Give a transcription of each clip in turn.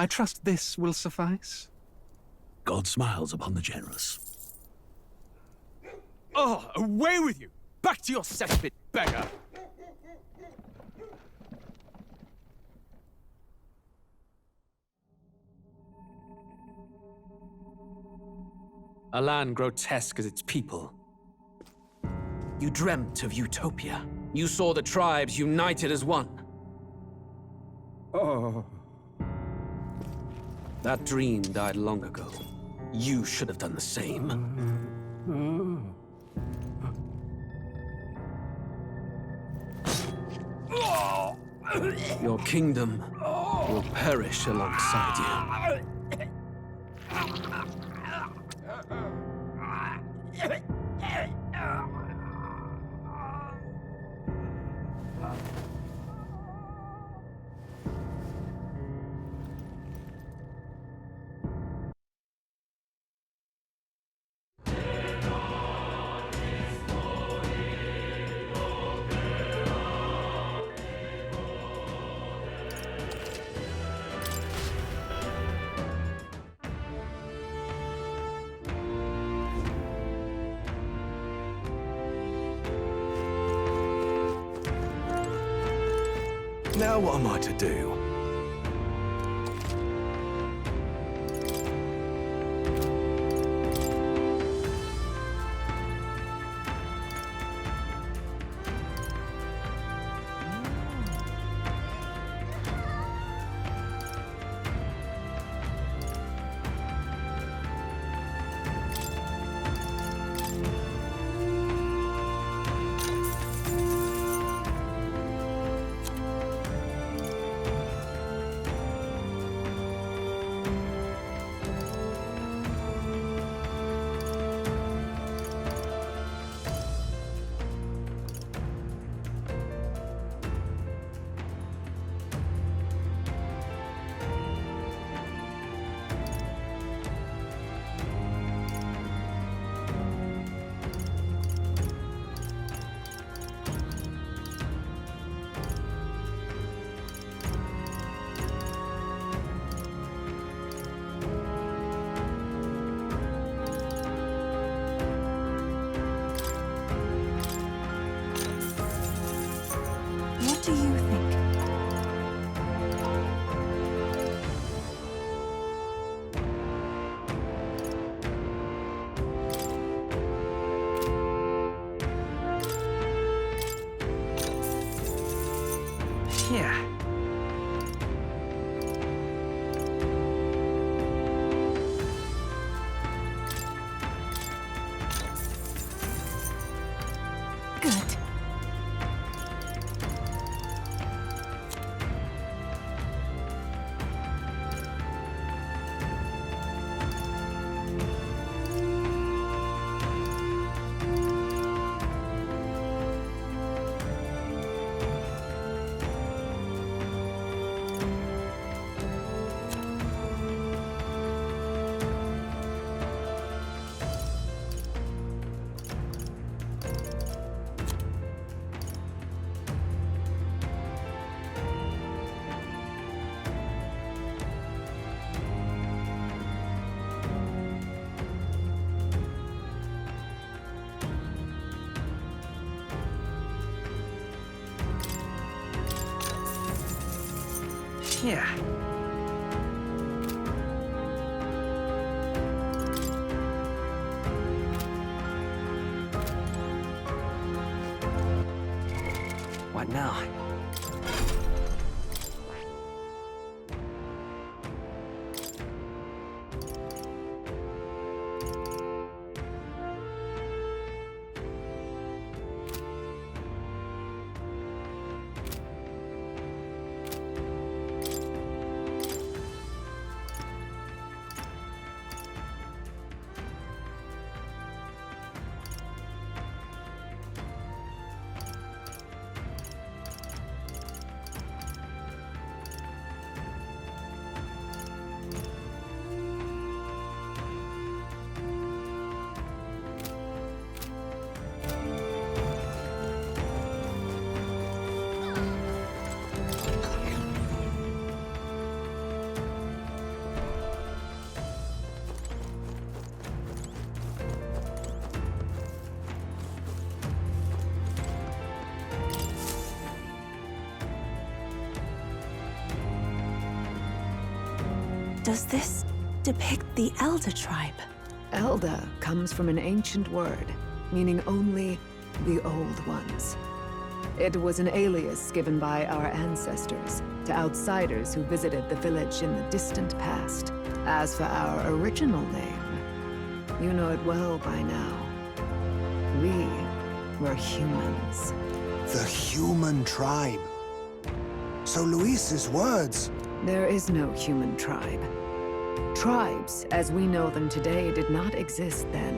I trust this will suffice? God smiles upon the generous. Oh, away with you! Back to your cesspit, beggar! A land grotesque as its people. You dreamt of utopia. You saw the tribes united as one. Oh. That dream died long ago. You should have done the same. Your kingdom will perish alongside you. Now what am I to do? What do you think? Yeah. Good. Yeah. What now? Does this depict the Elder tribe? Elder comes from an ancient word, meaning only the Old Ones. It was an alias given by our ancestors to outsiders who visited the village in the distant past. As for our original name, you know it well by now. We were humans. The human tribe. So Luis's words... There is no human tribe. Tribes, as we know them today, did not exist then.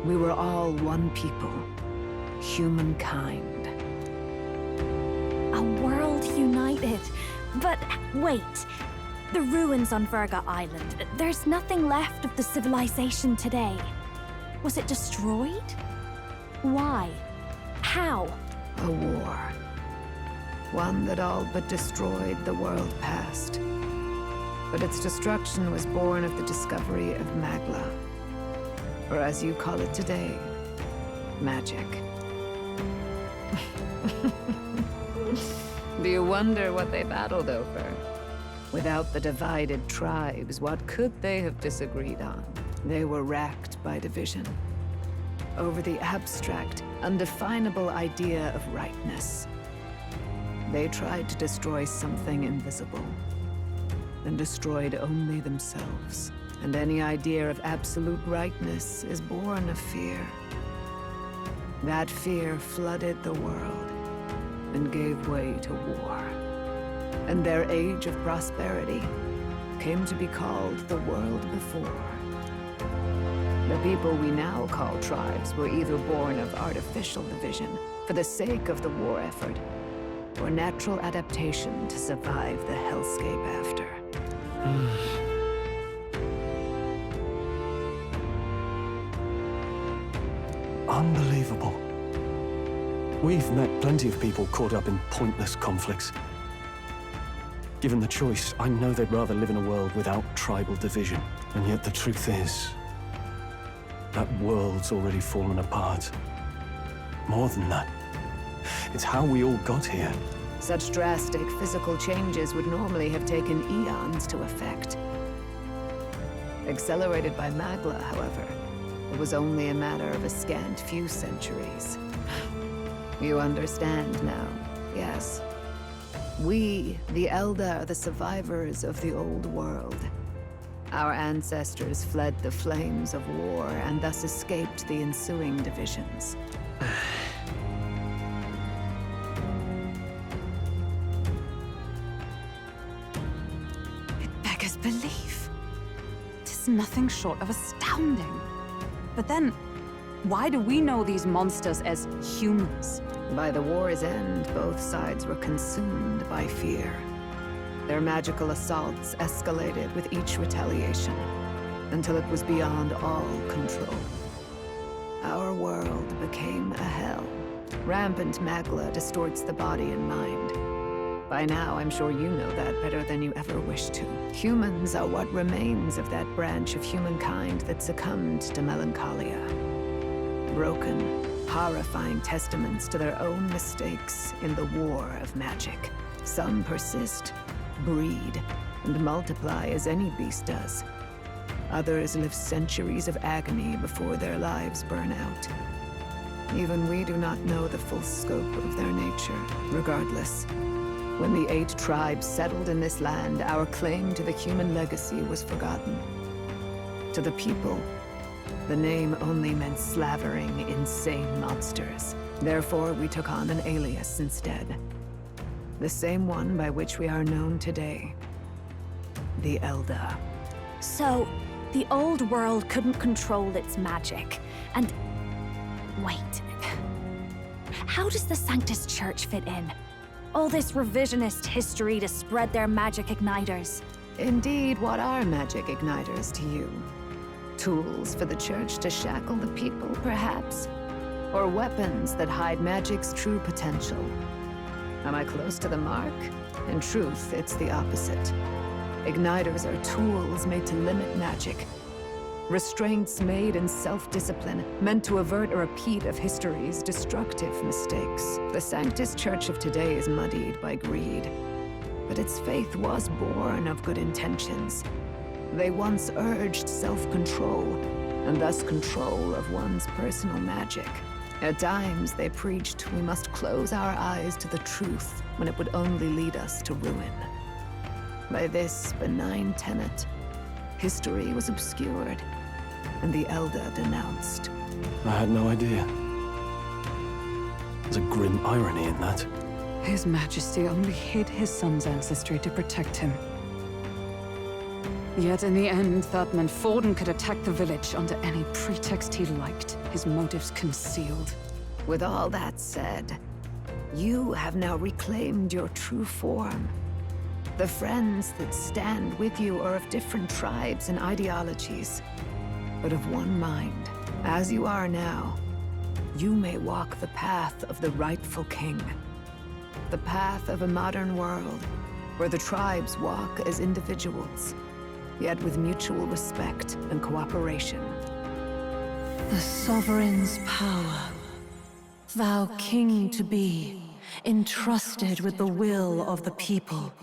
We were all one people. Humankind. A world united. But wait. The ruins on Virga Island. There's nothing left of the civilization today. Was it destroyed? Why? How? A war. One that all but destroyed the world past. But its destruction was born of the discovery of Magla. Or as you call it today, magic. Do you wonder what they battled over? Without the divided tribes, what could they have disagreed on? They were racked by division. Over the abstract, undefinable idea of rightness. They tried to destroy something invisible, and destroyed only themselves. And any idea of absolute rightness is born of fear. That fear flooded the world, and gave way to war. And their age of prosperity came to be called the world before. The people we now call tribes were either born of artificial division for the sake of the war effort, or natural adaptation to survive the hellscape after. Unbelievable. We've met plenty of people caught up in pointless conflicts. Given the choice, I know they'd rather live in a world without tribal division. And yet the truth is, that world's already fallen apart. More than that, it's how we all got here. Such drastic physical changes would normally have taken eons to effect. Accelerated by Magla, however, it was only a matter of a scant few centuries. You understand now, yes? We, the Elder, are the survivors of the old world. Our ancestors fled the flames of war and thus escaped the ensuing divisions. It beggars belief. 'Tis nothing short of astounding. But then, why do we know these monsters as humans? By the war's end, both sides were consumed by fear. Their magical assaults escalated with each retaliation, until it was beyond all control. Our world became a hell. Rampant Magla distorts the body and mind. By now, I'm sure you know that better than you ever wished to. Humans are what remains of that branch of humankind that succumbed to melancholia. Broken, horrifying testaments to their own mistakes in the war of magic. Some persist, breed, and multiply as any beast does. Others live centuries of agony before their lives burn out. Even we do not know the full scope of their nature. Regardless, when the 8 tribes settled in this land, our claim to the human legacy was forgotten. To the people, the name only meant slavering, insane monsters. Therefore, we took on an alias instead. The same one by which we are known today. The Elder. So, the old world couldn't control its magic, and... Wait. How does the Sanctus Church fit in? All this revisionist history to spread their magic igniters. Indeed, what are magic igniters to you? Tools for the Church to shackle the people, perhaps? Or weapons that hide magic's true potential? Am I close to the mark? In truth, it's the opposite. Igniters are tools made to limit magic. Restraints made in self-discipline, meant to avert a repeat of history's destructive mistakes. The Sanctus Church of today is muddied by greed, but its faith was born of good intentions. They once urged self-control, and thus control of one's personal magic. At times, they preached we must close our eyes to the truth when it would only lead us to ruin. By this benign tenet, history was obscured, and the Elder denounced. I had no idea. There's a grim irony in that. His Majesty only hid his son's ancestry to protect him. Yet in the end, that meant Forden could attack the village under any pretext he liked, his motives concealed. With all that said, you have now reclaimed your true form. The friends that stand with you are of different tribes and ideologies, but of one mind. As you are now, you may walk the path of the rightful king. The path of a modern world, where the tribes walk as individuals, yet with mutual respect and cooperation. The sovereign's power, thou king to be, entrusted with the will of the people.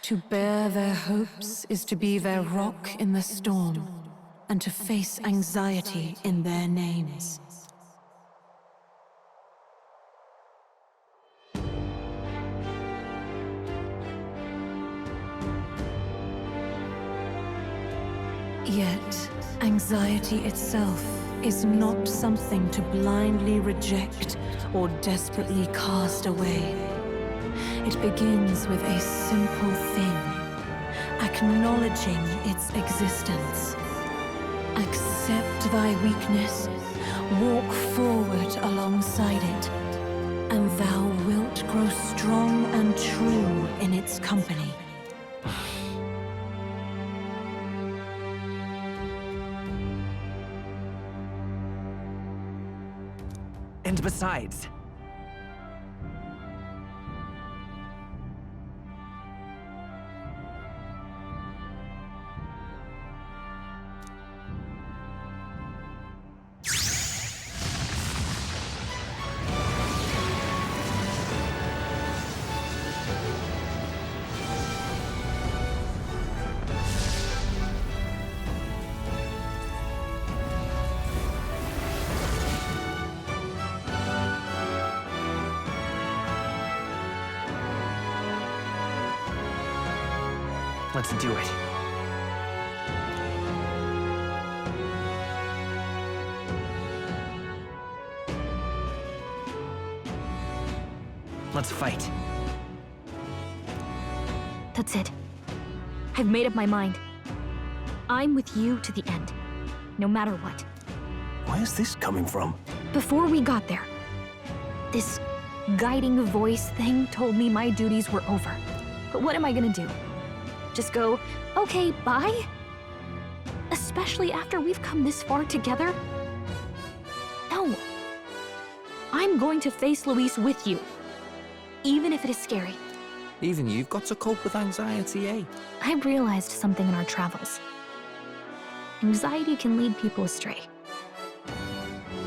To bear their hopes is to be their rock in the storm, and to face anxiety in their names. Yet, anxiety itself is not something to blindly reject or desperately cast away. It begins with a simple thing, acknowledging its existence. Accept thy weakness, walk forward alongside it, and thou wilt grow strong and true in its company. And besides, let's do it. Let's fight. That's it. I've made up my mind. I'm with you to the end, no matter what. Where's this coming from? Before we got there, this guiding voice thing told me my duties were over. But what am I gonna do? Just go, okay, bye? Especially after we've come this far together? No. I'm going to face Luis with you, even if it is scary. Even you've got to cope with anxiety, eh? I realized something in our travels. Anxiety can lead people astray.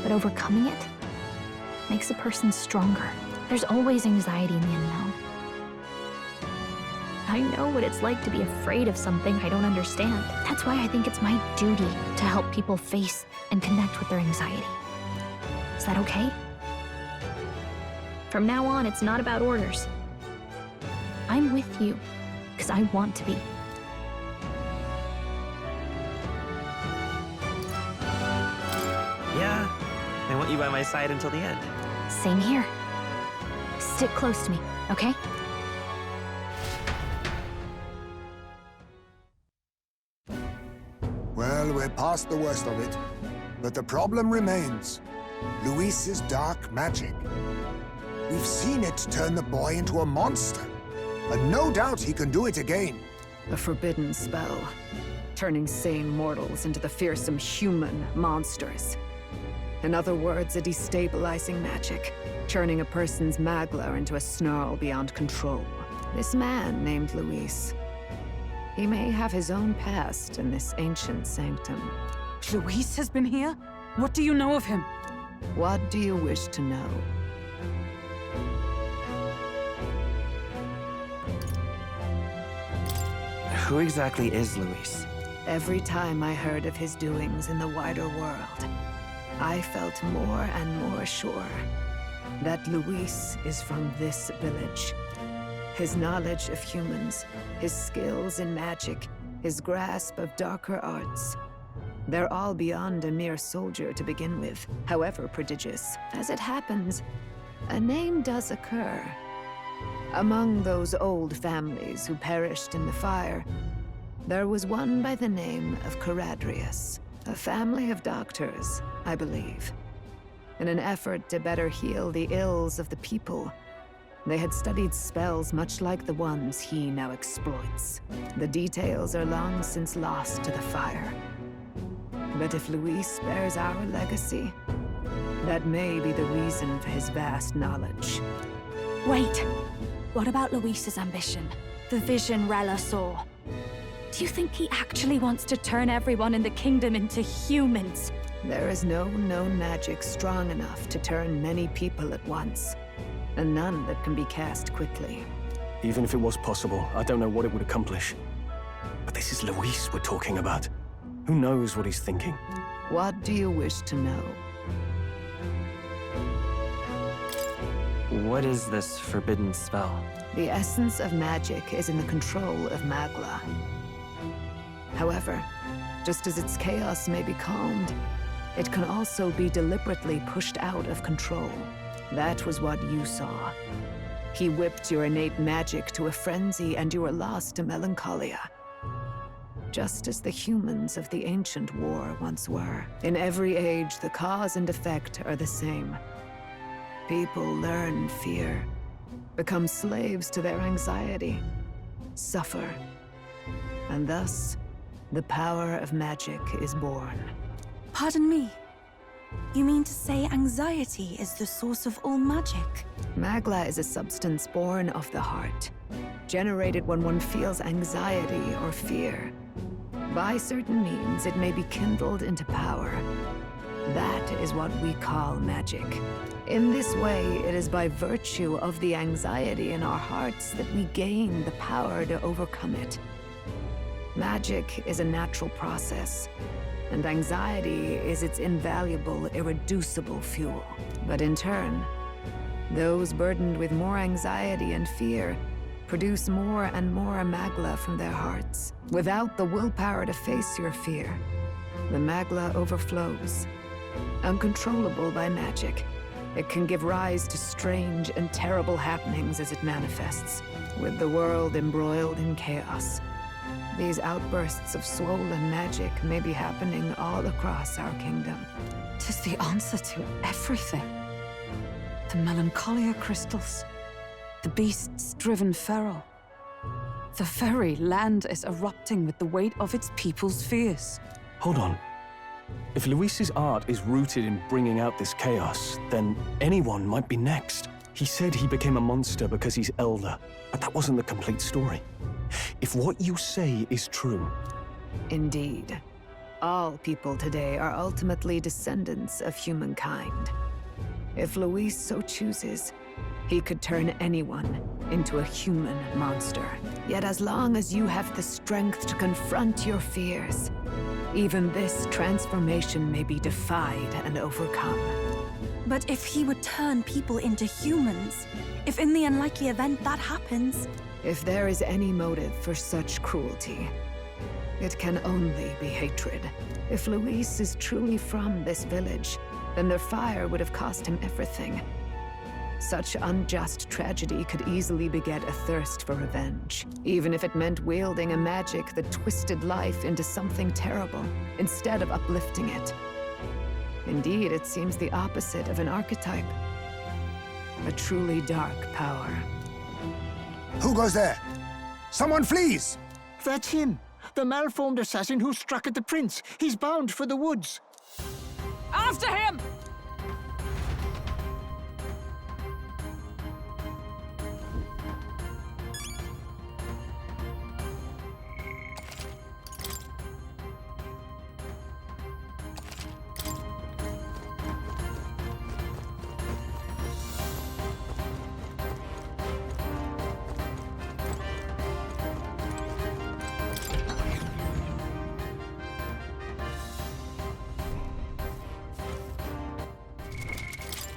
But overcoming it makes a person stronger. There's always anxiety in the unknown. I know what it's like to be afraid of something I don't understand. That's why I think it's my duty to help people face and connect with their anxiety. Is that okay? From now on, it's not about orders. I'm with you, because I want to be. Yeah, I want you by my side until the end. Same here. Stick close to me, okay? Well, we're past the worst of it. But the problem remains. Luis's dark magic. We've seen it turn the boy into a monster. And no doubt he can do it again. A forbidden spell, turning sane mortals into the fearsome human monsters. In other words, a destabilizing magic, turning a person's magla into a snarl beyond control. This man named Luis, he may have his own past in this ancient sanctum. Luis has been here? What do you know of him? What do you wish to know? Who exactly is Luis? every time I heard of his doings in the wider world, I felt more and more sure that Luis is from this village. His knowledge of humans, his skills in magic, his grasp of darker arts, they're all beyond a mere soldier to begin with, however prodigious. As it happens, a name does occur. Among those old families who perished in the fire, there was one by the name of Caradrius, a family of doctors, I believe. In an effort to better heal the ills of the people, they had studied spells much like the ones he now exploits. The details are long since lost to the fire. But if Luis bears our legacy, that may be the reason for his vast knowledge. Wait, what about Luis's ambition? The vision Rella saw? Do you think he actually wants to turn everyone in the kingdom into humans? There is no known magic strong enough to turn many people at once, and none that can be cast quickly. Even if it was possible, I don't know what it would accomplish. But this is Luis we're talking about. Who knows what he's thinking? What do you wish to know? What is this forbidden spell? The essence of magic is in the control of Magla. However, just as its chaos may be calmed, it can also be deliberately pushed out of control. That was what you saw. He whipped your innate magic to a frenzy and you were lost to melancholia. Just as the humans of the ancient war once were. In every age, the cause and effect are the same. People learn fear, become slaves to their anxiety, suffer, and thus, the power of magic is born. Pardon me. You mean to say anxiety is the source of all magic? Magla is a substance born of the heart, generated when one feels anxiety or fear. By certain means, it may be kindled into power. That is what we call magic. In this way, it is by virtue of the anxiety in our hearts that we gain the power to overcome it. Magic is a natural process, and anxiety is its invaluable, irreducible fuel. But in turn, those burdened with more anxiety and fear produce more and more Magla from their hearts. Without the willpower to face your fear, the Magla overflows. Uncontrollable by magic, it can give rise to strange and terrible happenings as it manifests. With the world embroiled in chaos, these outbursts of swollen magic may be happening all across our kingdom. 'Tis the answer to everything. The melancholia crystals, the beasts driven feral. The very land is erupting with the weight of its people's fears. Hold on. If Luis's art is rooted in bringing out this chaos, then anyone might be next. He said he became a monster because he's elder, but that wasn't the complete story. If what you say is true... Indeed. All people today are ultimately descendants of humankind. If Luis so chooses, he could turn anyone into a human monster. Yet as long as you have the strength to confront your fears, even this transformation may be defied and overcome. But if he would turn people into humans, if in the unlikely event that happens... If there is any motive for such cruelty, it can only be hatred. If Luis is truly from this village, then their fire would have cost him everything. Such unjust tragedy could easily beget a thirst for revenge, even if it meant wielding a magic that twisted life into something terrible, instead of uplifting it. Indeed, it seems the opposite of an archetype. A truly dark power. Who goes there? Someone flees! That's him. The malformed assassin who struck at the prince. He's bound for the woods. After him!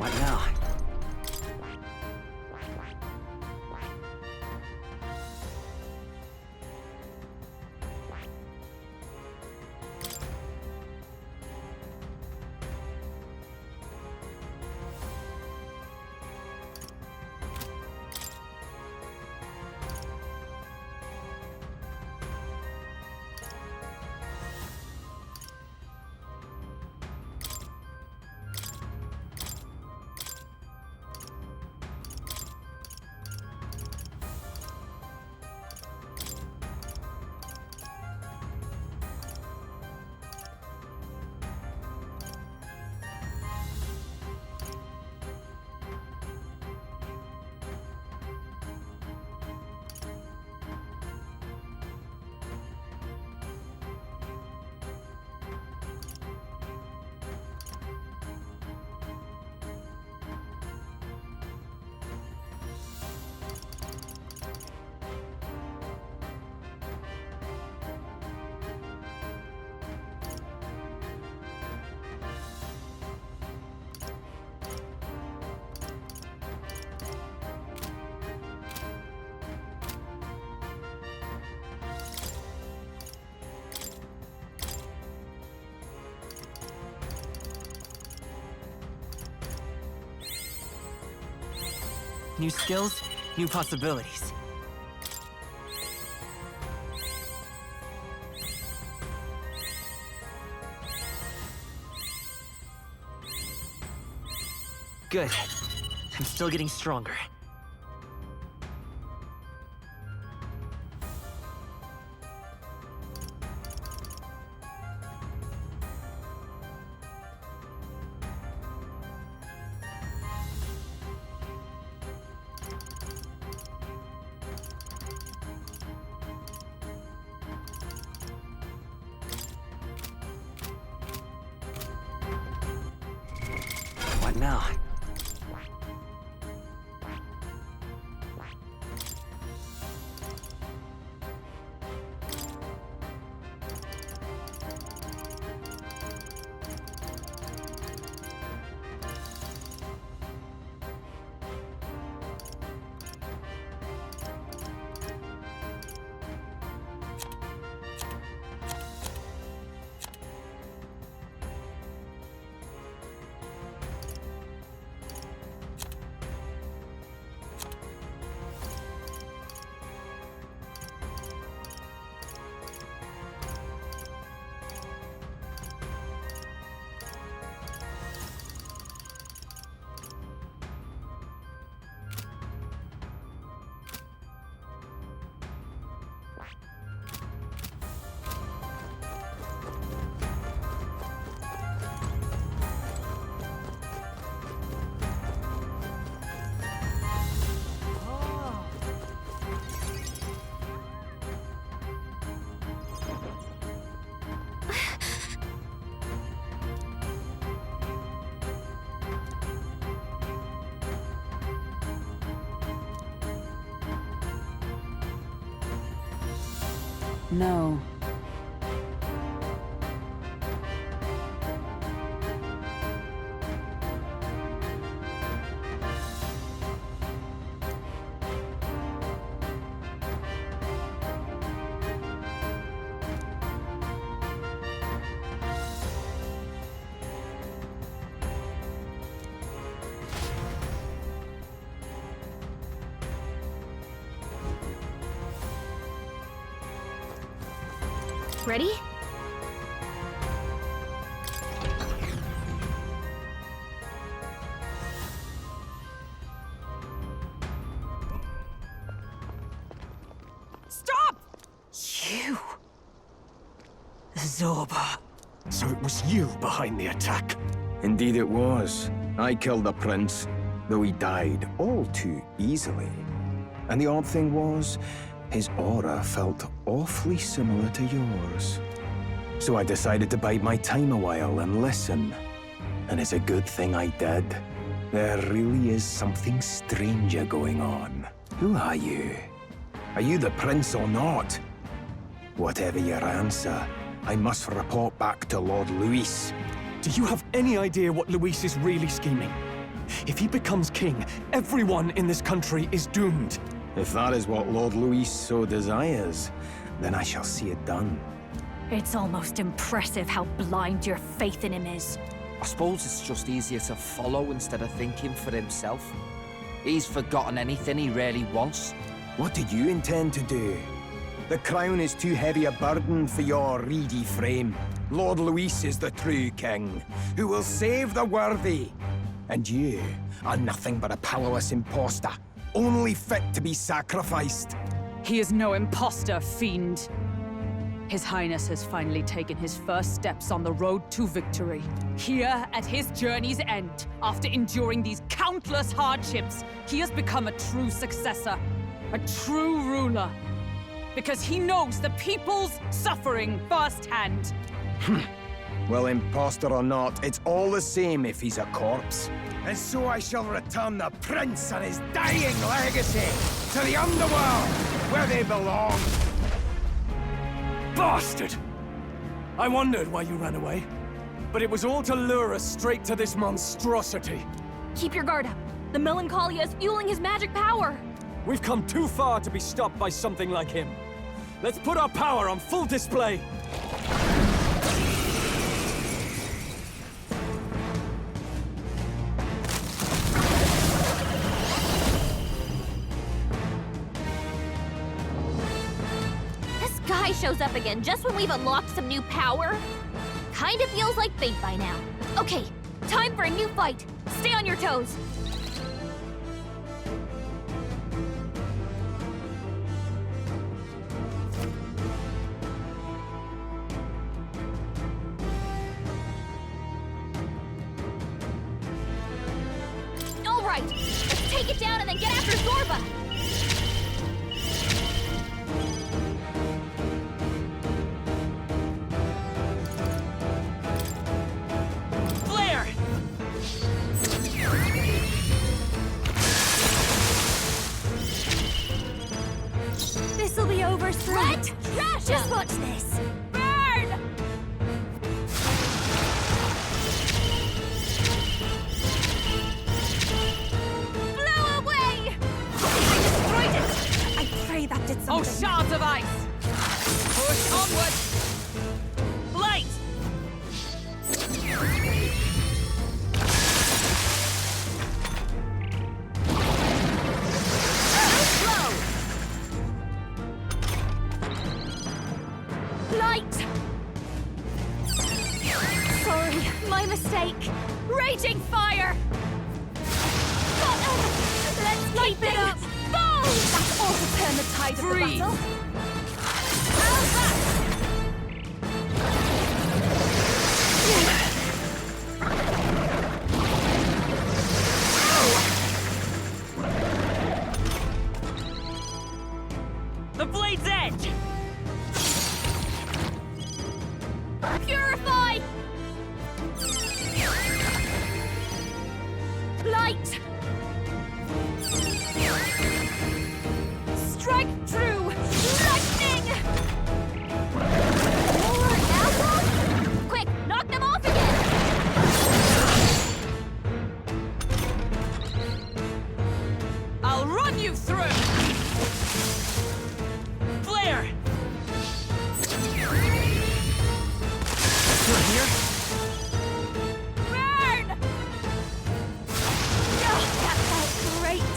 What now? New skills, new possibilities. Good. I'm still getting stronger. What now? No. Ready? Stop! You! Zorba. So it was you behind the attack? Indeed it was. I killed the prince, though he died all too easily. And the odd thing was, his aura felt awfully similar to yours. So I decided to bide my time a while and listen. And it's a good thing I did. There really is something stranger going on. Who are you? Are you the prince or not? Whatever your answer, I must report back to Lord Luis. Do you have any idea what Luis is really scheming? If he becomes king, everyone in this country is doomed. If that is what Lord Luis so desires, then I shall see it done. It's almost impressive how blind your faith in him is. I suppose it's just easier to follow instead of thinking for himself. He's forgotten anything he really wants. What did you intend to do? The crown is too heavy a burden for your reedy frame. Lord Luis is the true king, who will save the worthy. And you are nothing but a powerless imposter, only fit to be sacrificed. He is no imposter, fiend. His Highness has finally taken his first steps on the road to victory. Here, at his journey's end, after enduring these countless hardships, he has become a true successor, a true ruler. Because he knows the people's suffering firsthand. Well, imposter or not, it's all the same if he's a corpse. And so I shall return the prince and his dying legacy to the underworld, where they belong. Bastard! I wondered why you ran away, but it was all to lure us straight to this monstrosity. Keep your guard up. The Melancholia is fueling his magic power. We've come too far to be stopped by something like him. Let's put our power on full display! This guy shows up again just when we've unlocked some new power. Kinda feels like fate by now. Okay, time for a new fight. Stay on your toes. All right, let's take it down and then get after Zorba. Flare! This'll be over soon. What? Just watch this. Burn! Blow away! I destroyed it! I pray that did Oh, something. shards of ice! Push onward! Light! Light! Sorry, my mistake. Raging fire! Let's keep it up! Boom! That's all to turn the tide of the Freeze. battle. How's that? The blade's edge! Purify! Light! Strike true! Lightning! More apples? Quick, knock them off again! I'll run you through! Flare! Through here? Burn! That felt great!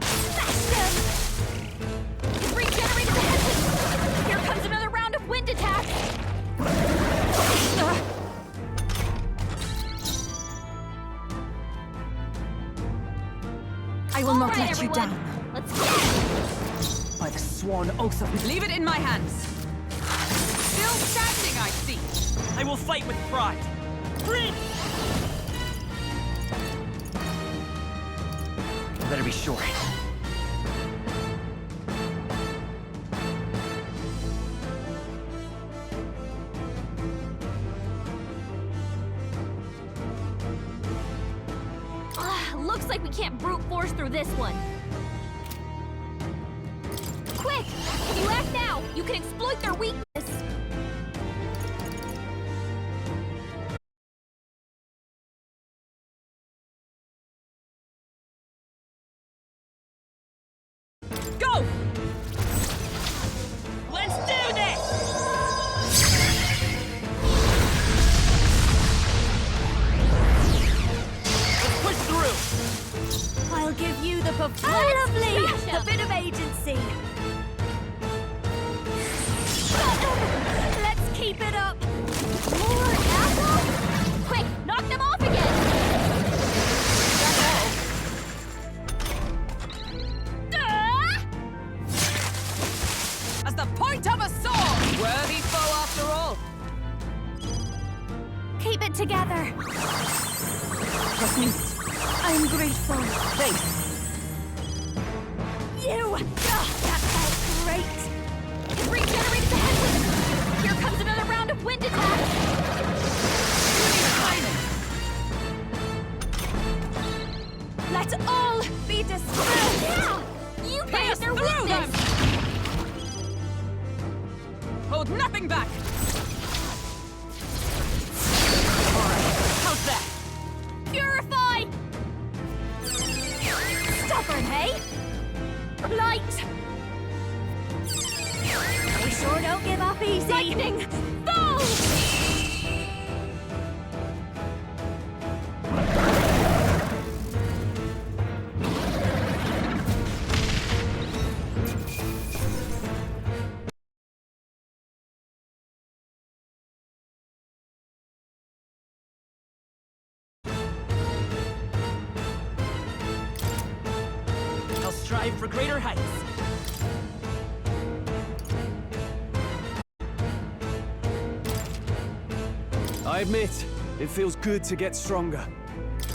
Smash them! You've regenerated the headwind! Here comes another round of wind attacks! I will not All right, let you everyone. down. Let's get it! By the sworn oath of... Leave it in my hands. Still standing, I see. I will fight with pride. Prince! Better be sure. Looks like we can't brute force through this one. Quick! If you act now, you can exploit their weakness. keep it together. Trust me, I'm grateful. Thanks. You! That felt great! It regenerated the headwind! Here comes another round of wind attacks! Let's all be dispelled! Yeah! You guys are weakness! Hold nothing back! How's that? Purify! Stubborn, hey? Light! They sure don't give up easy! Lightning! Bolt! I'll strive for greater heights. I admit, it feels good to get stronger.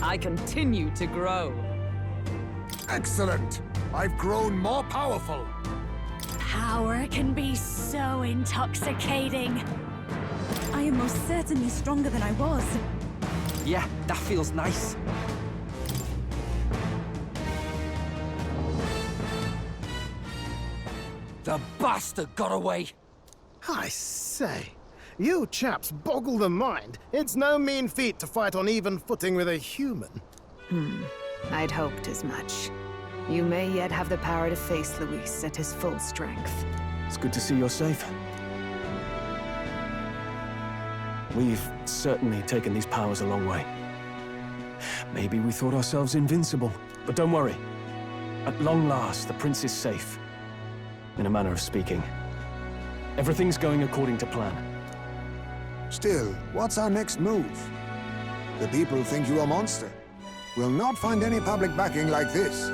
I continue to grow. Excellent! I've grown more powerful. Power can be so intoxicating. I am most certainly stronger than I was. Yeah, that feels nice. The bastard got away! I say, you chaps boggle the mind. It's no mean feat to fight on even footing with a human. I'd hoped as much. You may yet have the power to face Luis at his full strength. It's good to see you're safe. We've certainly taken these powers a long way. Maybe we thought ourselves invincible, but don't worry. At long last, the prince is safe. In a manner of speaking. Everything's going according to plan. Still, what's our next move? The people think you a monster. We'll not find any public backing like this.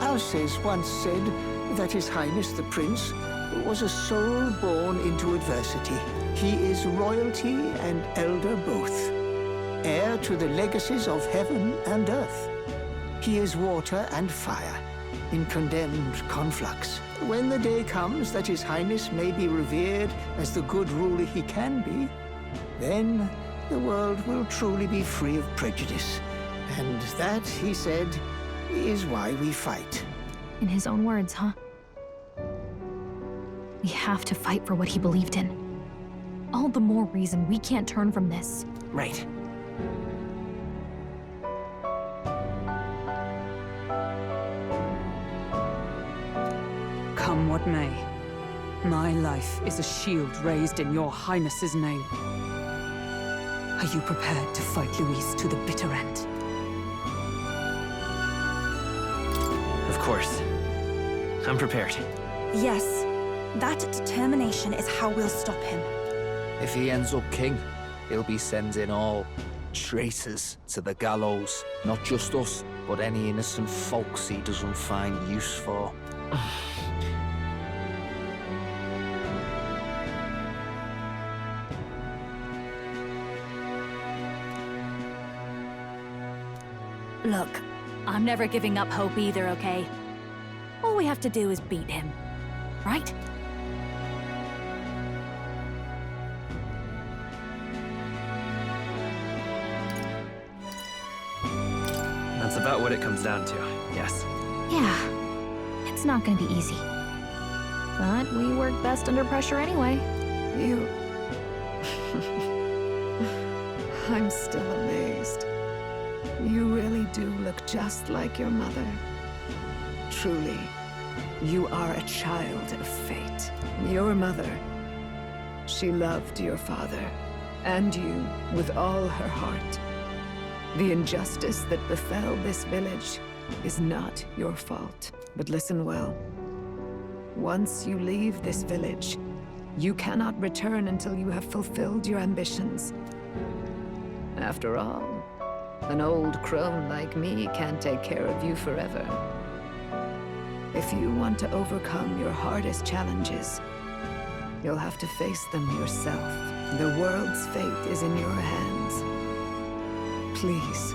Alces once said that His Highness the Prince was a soul born into adversity. He is royalty and elder both, heir to the legacies of heaven and earth. He is water and fire, in condemned conflux. When the day comes that His Highness may be revered as the good ruler he can be, then the world will truly be free of prejudice. And that, he said, is why we fight. In his own words, huh? We have to fight for what he believed in. All the more reason we can't turn from this. Right. Come what may, my life is a shield raised in your highness's name. Are you prepared to fight Luis to the bitter end? Of course. I'm prepared. Yes, that determination is how we'll stop him. If he ends up king, he'll be sending all traitors to the gallows. Not just us, but any innocent folks he doesn't find use for. Look, I'm never giving up hope either, okay? All we have to do is beat him, right? That's about what it comes down to, yes. Yeah, it's not gonna be easy. But we work best under pressure anyway. You... I'm still amazed. You really do look just like your mother. Truly, you are a child of fate. Your mother, she loved your father, and you with all her heart. The injustice that befell this village is not your fault. But listen well. Once you leave this village, you cannot return until you have fulfilled your ambitions. After all, an old crone like me can't take care of you forever. If you want to overcome your hardest challenges, you'll have to face them yourself. The world's fate is in your hands. Please,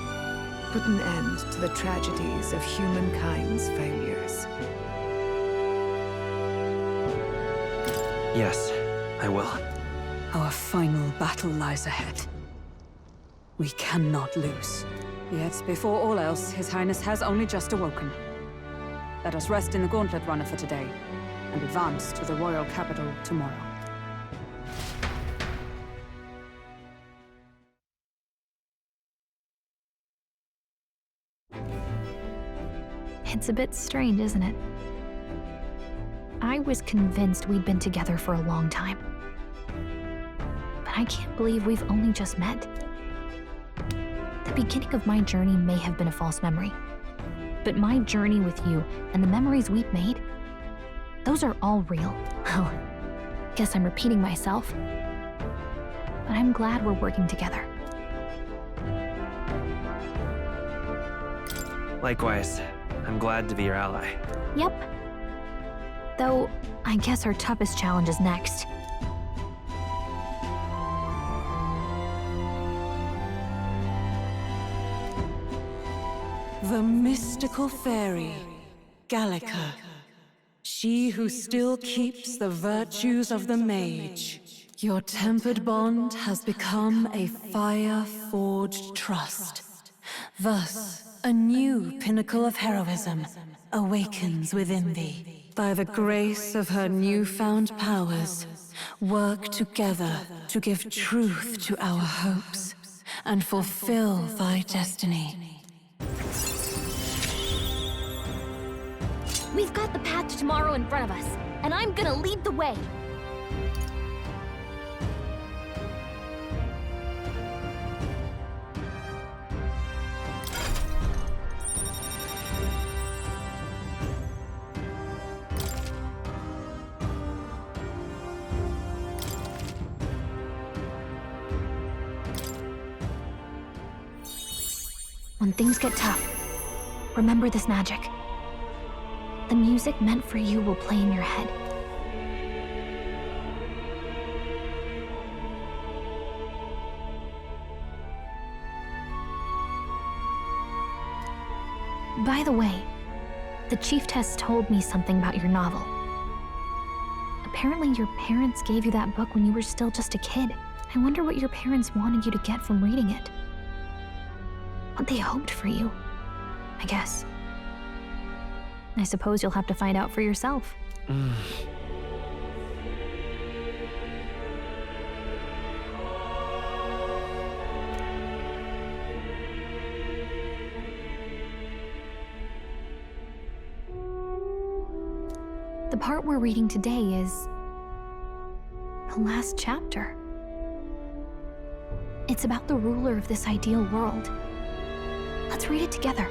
put an end to the tragedies of humankind's failures. Yes, I will. Our final battle lies ahead. We cannot lose. Yet, before all else, His Highness has only just awoken. Let us rest in the Gauntlet Runner for today, and advance to the royal capital tomorrow. It's a bit strange, isn't it? I was convinced we'd been together for a long time. But I can't believe we've only just met. The beginning of my journey may have been a false memory. But my journey with you and the memories we've made, those are all real. Well, guess I'm repeating myself. But I'm glad we're working together. Likewise, I'm glad to be your ally. Yep. Though, I guess our toughest challenge is next. The mystical fairy, Gallica. She who still keeps the virtues of the mage. Your tempered bond has become a fire-forged trust. Thus, a new pinnacle of heroism awakens within thee. By the grace of her newfound powers, work together to give truth to our hopes and fulfill thy destiny. We've got the path to tomorrow in front of us, and I'm gonna lead the way. When things get tough, remember this magic. The music meant for you will play in your head. By the way, the Chieftess told me something about your novel. Apparently your parents gave you that book when you were still just a kid. I wonder what your parents wanted you to get from reading it. What they hoped for you, I guess. I suppose you'll have to find out for yourself. The part we're reading today is the last chapter. It's about the ruler of this ideal world. Let's read it together.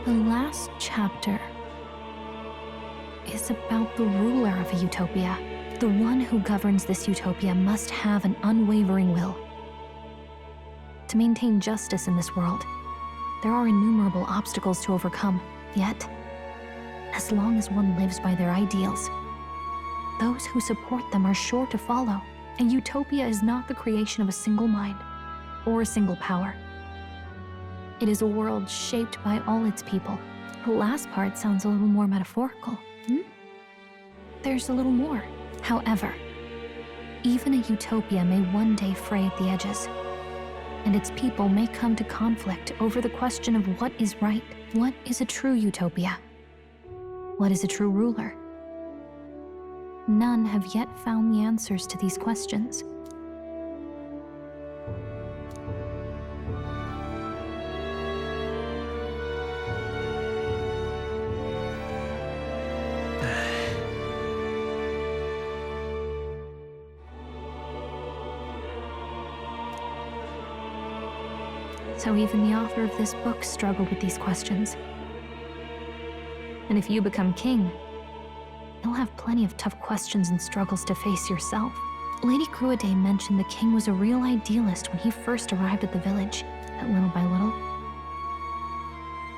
The last chapter is about the ruler of a utopia. The one who governs this utopia must have an unwavering will. To maintain justice in this world, there are innumerable obstacles to overcome. Yet, as long as one lives by their ideals, those who support them are sure to follow. A utopia is not the creation of a single mind or a single power. It is a world shaped by all its people. The last part sounds a little more metaphorical. There's a little more. However, even a utopia may one day fray at the edges, and its people may come to conflict over the question of what is right. What is a true utopia? What is a true ruler? None have yet found the answers to these questions. So even the author of this book struggled with these questions. And if you become king, you'll have plenty of tough questions and struggles to face yourself. Lady Cruaday mentioned the king was a real idealist when he first arrived at the village, but little by little,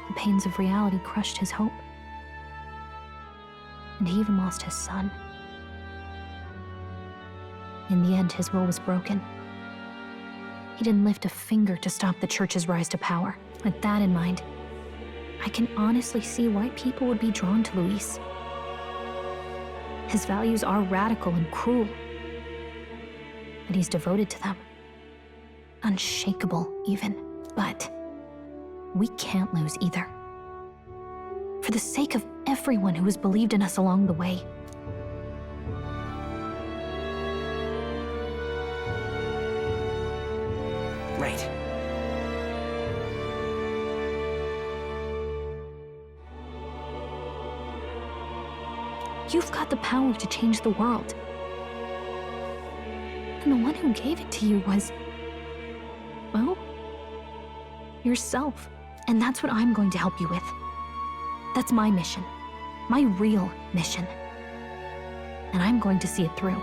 the pains of reality crushed his hope. And he even lost his son. In the end, his will was broken. He didn't lift a finger to stop the Church's rise to power. With that in mind, I can honestly see why people would be drawn to Luis. His values are radical and cruel, but he's devoted to them. Unshakable, even. But we can't lose either. For the sake of everyone who has believed in us along the way. Right. You've got the power to change the world. And the one who gave it to you was, well, yourself. And that's what I'm going to help you with. That's my mission. My real mission. And I'm going to see it through.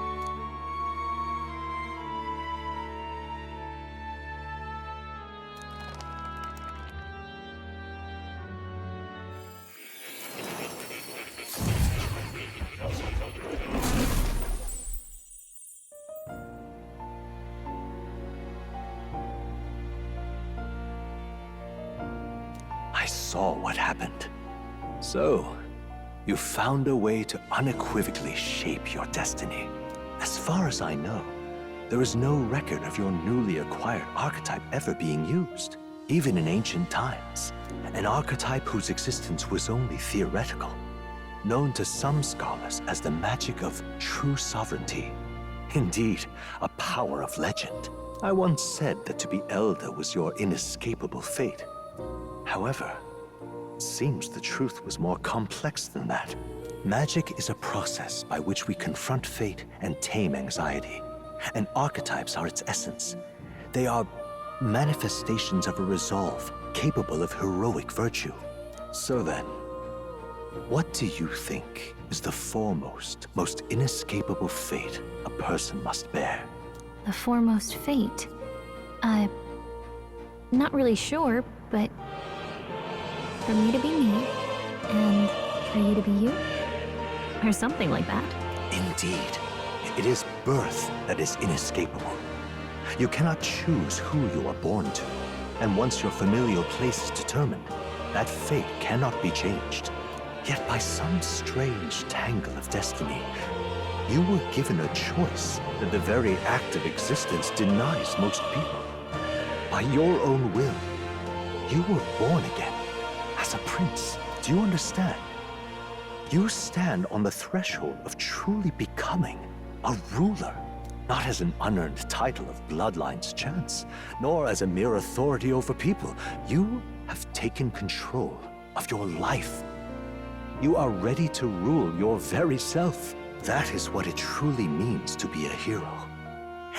I saw what happened. So, you found a way to unequivocally shape your destiny. As far as I know, there is no record of your newly acquired archetype ever being used, even in ancient times. An archetype whose existence was only theoretical, known to some scholars as the magic of true sovereignty. Indeed, a power of legend. I once said that to be Elder was your inescapable fate. However, it seems the truth was more complex than that. Magic is a process by which we confront fate and tame anxiety. And archetypes are its essence. They are manifestations of a resolve capable of heroic virtue. So then, what do you think is the foremost, most inescapable fate a person must bear? The foremost fate? Not really sure, but for me to be me, and for you to be you? Or something like that. Indeed. It is birth that is inescapable. You cannot choose who you are born to. And once your familial place is determined, that fate cannot be changed. Yet by some strange tangle of destiny, you were given a choice that the very act of existence denies most people. By your own will, you were born again as a prince. Do you understand? You stand on the threshold of truly becoming a ruler, not as an unearned title of bloodline's chance, nor as a mere authority over people. You have taken control of your life. You are ready to rule your very self. That is what it truly means to be a hero.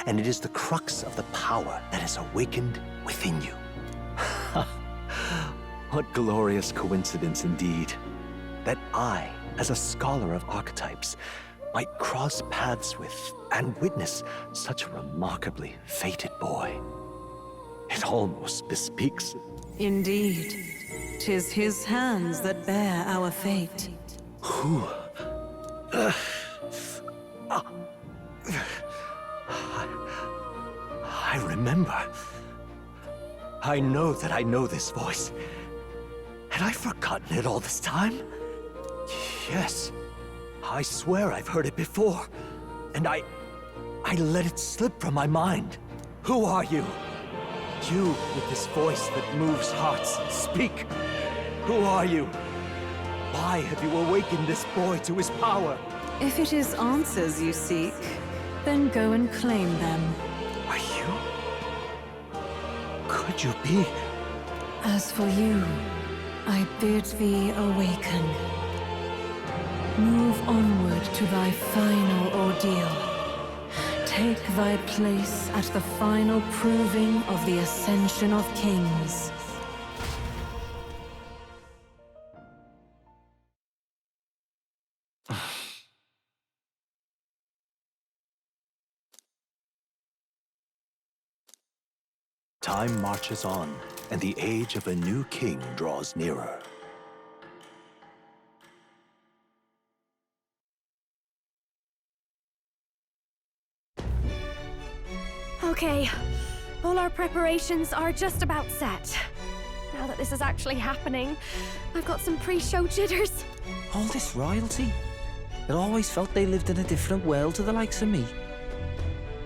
And it is the crux of the power that is awakened within you. What glorious coincidence indeed, that I, as a scholar of archetypes, might cross paths with and witness such a remarkably fated boy. It almost bespeaks. Indeed, 'tis his hands that bear our fate. Who? I remember. I know that I know this voice. Had I forgotten it all this time? Yes. I swear I've heard it before. And I let it slip from my mind. Who are you? You with this voice that moves hearts. Speak. Who are you? Why have you awakened this boy to his power? If it is answers you seek, then go and claim them. Are you? Could you be? As for you, I bid thee awaken. Move onward to thy final ordeal. Take thy place at the final proving of the ascension of kings. Time marches on, and the age of a new king draws nearer. Okay, all our preparations are just about set. Now that this is actually happening, I've got some pre-show jitters. All this royalty? It always felt they lived in a different world to the likes of me.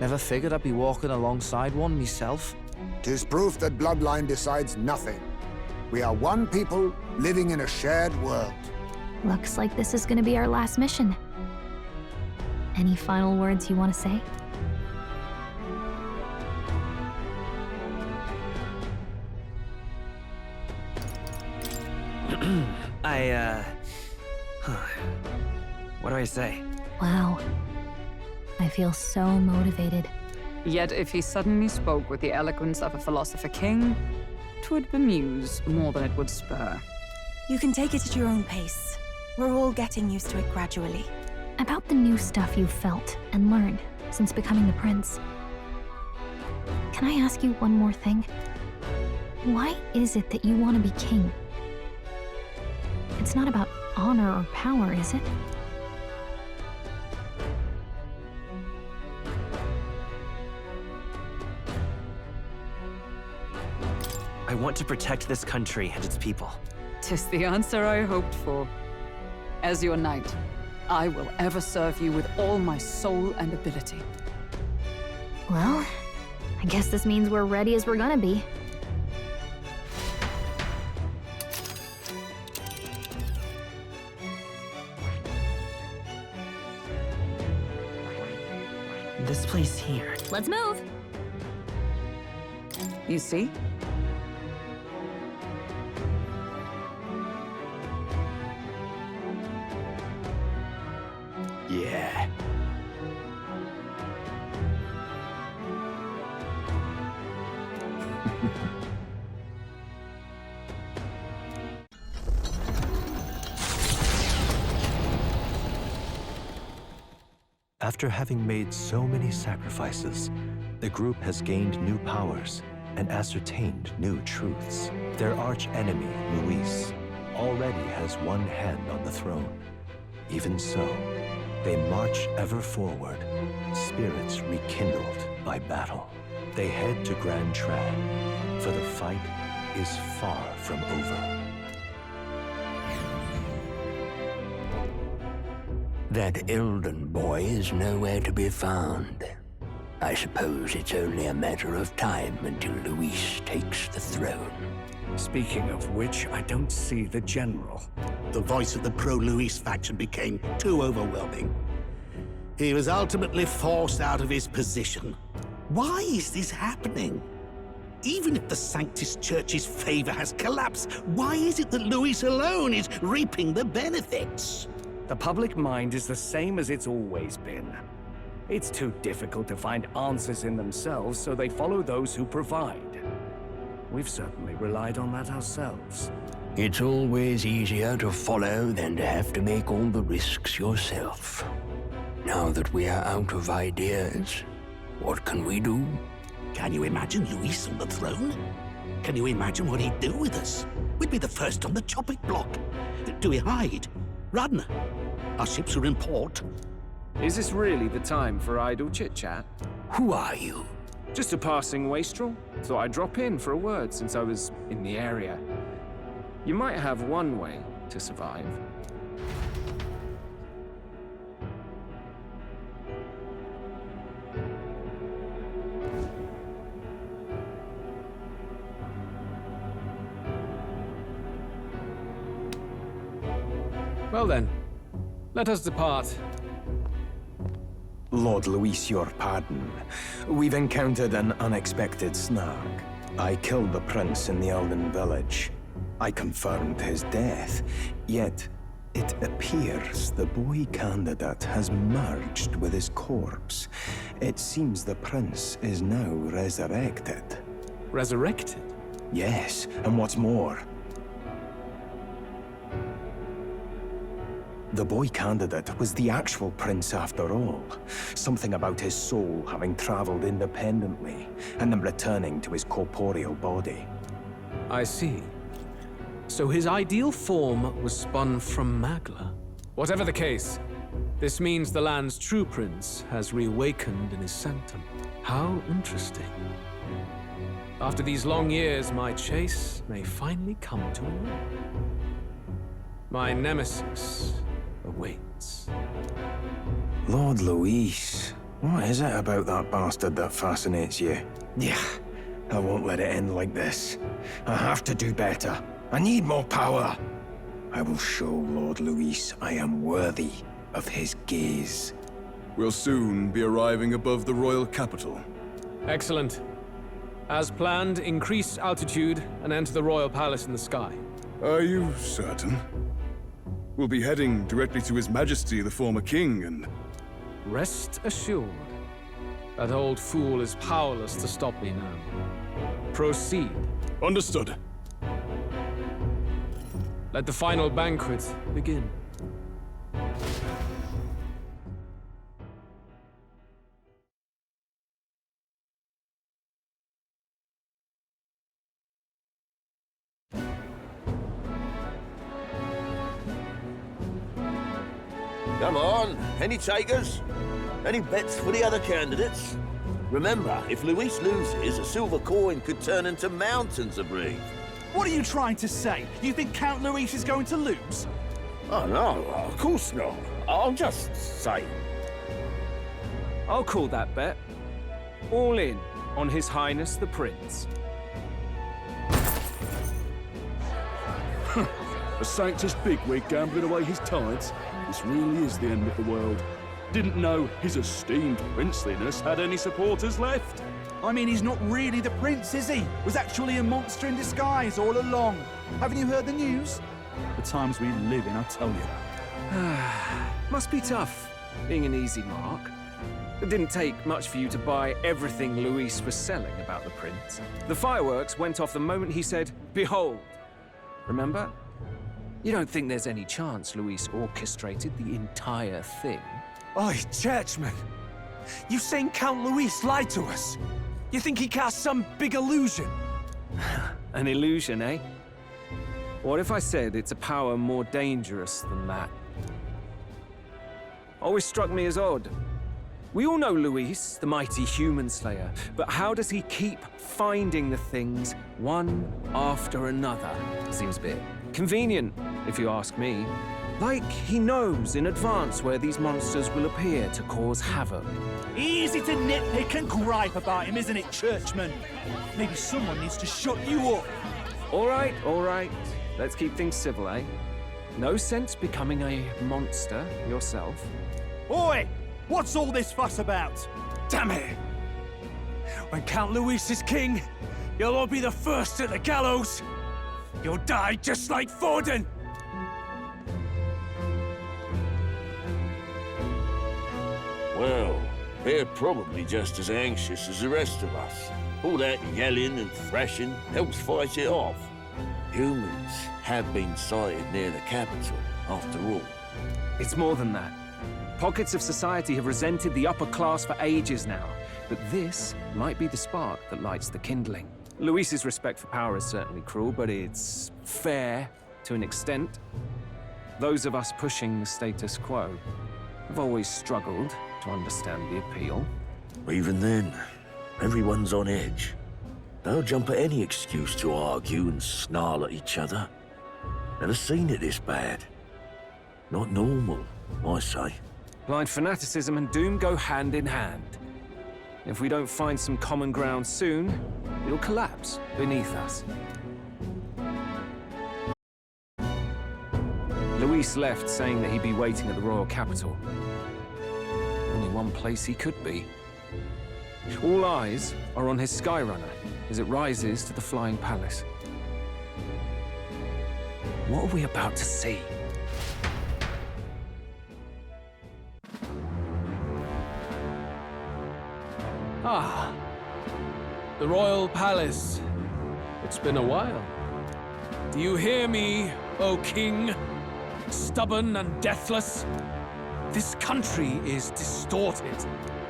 Never figured I'd be walking alongside one myself. 'Tis proof that bloodline decides nothing. We are one people living in a shared world. Looks like this is gonna be our last mission. Any final words you want to say? What do I say? Wow. I feel so motivated. Yet if he suddenly spoke with the eloquence of a philosopher king, 'twould bemuse more than it would spur. You can take it at your own pace. We're all getting used to it gradually. About the new stuff you've felt and learned since becoming the prince. Can I ask you one more thing? Why is it that you want to be king? It's not about honor or power, is it? I want to protect this country and its people. 'Tis the answer I hoped for. As your knight, I will ever serve you with all my soul and ability. Well, I guess this means we're ready as we're gonna be. This place here. Let's move! You see? Yeah. After having made so many sacrifices, the group has gained new powers and ascertained new truths. Their arch-enemy, Luis, already has one hand on the throne. Even so, they march ever forward, spirits rekindled by battle. They head to Grand Trad, for the fight is far from over. That Elden boy is nowhere to be found. I suppose it's only a matter of time until Luis takes the throne. Speaking of which, I don't see the general. The voice of the pro-Luis faction became too overwhelming. He was ultimately forced out of his position. Why is this happening? Even if the Sanctus Church's favor has collapsed, why is it that Luis alone is reaping the benefits? The public mind is the same as it's always been. It's too difficult to find answers in themselves, so they follow those who provide. We've certainly relied on that ourselves. It's always easier to follow than to have to make all the risks yourself. Now that we are out of ideas, what can we do? Can you imagine Luis on the throne? Can you imagine what he'd do with us? We'd be the first on the chopping block. Do we hide? Run? Our ships are in port. Is this really the time for idle chit-chat? Who are you? Just a passing wastrel. Thought I'd drop in for a word since I was in the area. You might have one way to survive. Well then, let us depart. Lord Luis, your pardon. We've encountered an unexpected snag. I killed the prince in the Elden village. I confirmed his death, yet it appears the boy candidate has merged with his corpse. It seems the prince is now resurrected. Resurrected? Yes, and what's more, the boy candidate was the actual prince after all. Something about his soul having traveled independently, and then returning to his corporeal body. I see. So his ideal form was spun from Magla. Whatever the case, this means the land's true prince has reawakened in his sanctum. How interesting. After these long years, my chase may finally come to an end. My nemesis awaits. Lord Luis, what is it about that bastard that fascinates you? Yeah, I won't let it end like this. I have to do better. I need more power. I will show Lord Luis I am worthy of his gaze. We'll soon be arriving above the royal capital. Excellent. As planned, increase altitude and enter the royal palace in the sky. Are you certain? We'll be heading directly to His Majesty, the former king, and... Rest assured, that old fool is powerless to stop me now. Proceed. Understood. Let the final banquet begin. Come on, any takers? Any bets for the other candidates? Remember, if Luis loses, a silver coin could turn into mountains of breeze. What are you trying to say? You think Count Luis is going to lose? Oh, no, of course not. I'm just saying. I'll call that bet. All in on His Highness the Prince. A Sanctus bigwig gambling away his tides? This really is the end of the world. Didn't know his esteemed princeliness had any supporters left. I mean, he's not really the prince, is he? Was actually a monster in disguise all along. Haven't you heard the news? The times we live in, I tell you. Must be tough, being an easy mark. It didn't take much for you to buy everything Luis was selling about the prince. The fireworks went off the moment he said, "Behold." Remember? You don't think there's any chance Luis orchestrated the entire thing? Oi, churchman! You saying Count Luis lied to us? You think he cast some big illusion? An illusion, eh? What if I said it's a power more dangerous than that? Always struck me as odd. We all know Luis, the mighty human slayer, but how does he keep finding the things one after another? Seems a bit convenient, if you ask me. Like he knows in advance where these monsters will appear to cause havoc. Easy to nitpick and gripe about him, isn't it, churchman? Maybe someone needs to shut you up. All right. Let's keep things civil, eh? No sense becoming a monster yourself. Oi! What's all this fuss about? Damn it! When Count Luis is king, you'll all be the first at the gallows. You'll die just like Forden. Well, they're probably just as anxious as the rest of us. All that yelling and thrashing helps fight it off. Humans have been sighted near the capital, after all. It's more than that. Pockets of society have resented the upper class for ages now, but this might be the spark that lights the kindling. Luis's respect for power is certainly cruel, but it's fair to an extent. Those of us pushing the status quo have always struggled to understand the appeal. Even then, everyone's on edge. They'll jump at any excuse to argue and snarl at each other. Never seen it this bad. Not normal, I say. Blind fanaticism and doom go hand in hand. If we don't find some common ground soon, it'll collapse beneath us. Luis left saying that he'd be waiting at the royal capital. Only one place he could be. All eyes are on his Skyrunner as it rises to the flying palace. What are we about to see? Ah, the royal palace. It's been a while. Do you hear me, O king? Stubborn and deathless? This country is distorted.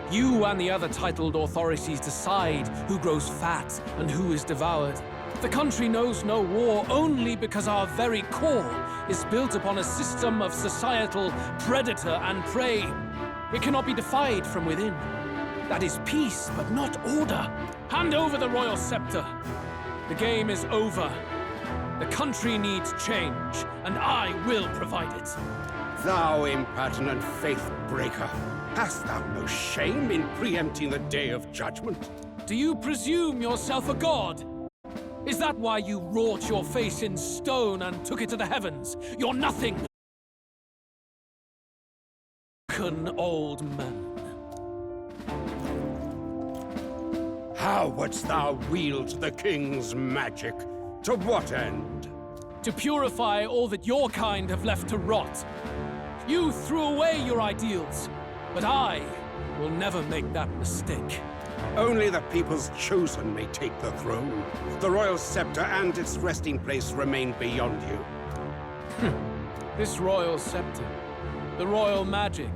You and the other titled authorities decide who grows fat and who is devoured. The country knows no war only because our very core is built upon a system of societal predator and prey. It cannot be defied from within. That is peace, but not order. Hand over the royal scepter. The game is over. The country needs change, and I will provide it. Thou impertinent faith breaker, hast thou no shame in preempting the day of judgment? Do you presume yourself a god? Is that why you wrought your face in stone and took it to the heavens? You're nothing! An old man. How wouldst thou wield the king's magic? To what end? To purify all that your kind have left to rot. You threw away your ideals, but I will never make that mistake. Only the people's chosen may take the throne. The royal scepter and its resting place remain beyond you. This royal scepter, the royal magic.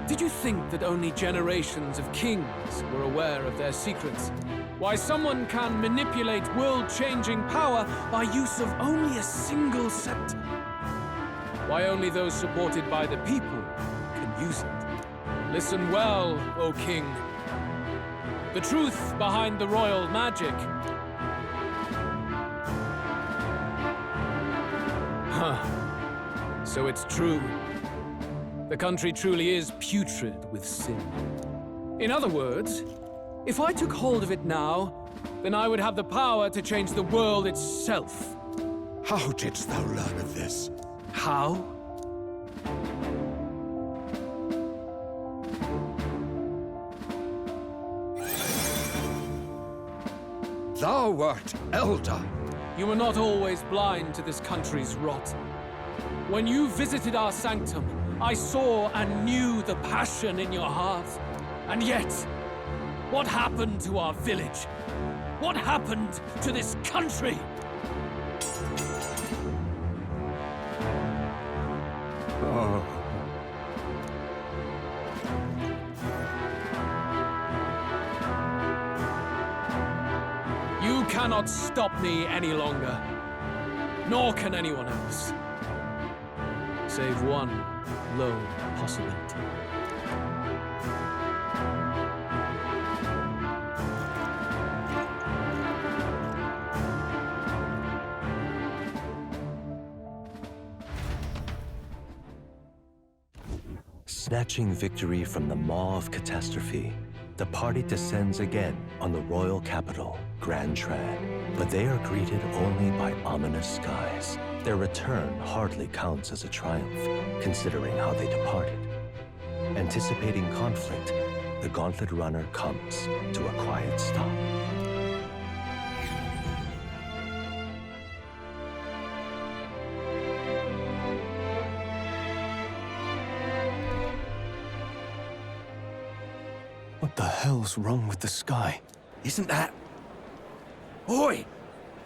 Did you think that only generations of kings were aware of their secrets? Why someone can manipulate world-changing power by use of only a single scepter? Why only those supported by the people can use it? Listen well, O king. The truth behind the royal magic. Huh. So it's true. The country truly is putrid with sin. In other words, if I took hold of it now, then I would have the power to change the world itself. How didst thou learn of this? How? Thou wert elder. You were not always blind to this country's rot. When you visited our sanctum, I saw and knew the passion in your heart. And yet, what happened to our village? What happened to this country? Oh. You cannot stop me any longer. Nor can anyone else. Save one lone possibility. Snatching victory from the maw of catastrophe, the party descends again on the royal capital, Grand Trad. But they are greeted only by ominous skies. Their return hardly counts as a triumph, considering how they departed. Anticipating conflict, the Gauntlet Runner comes to a quiet stop. What the hell's wrong with the sky? Isn't that... Oi!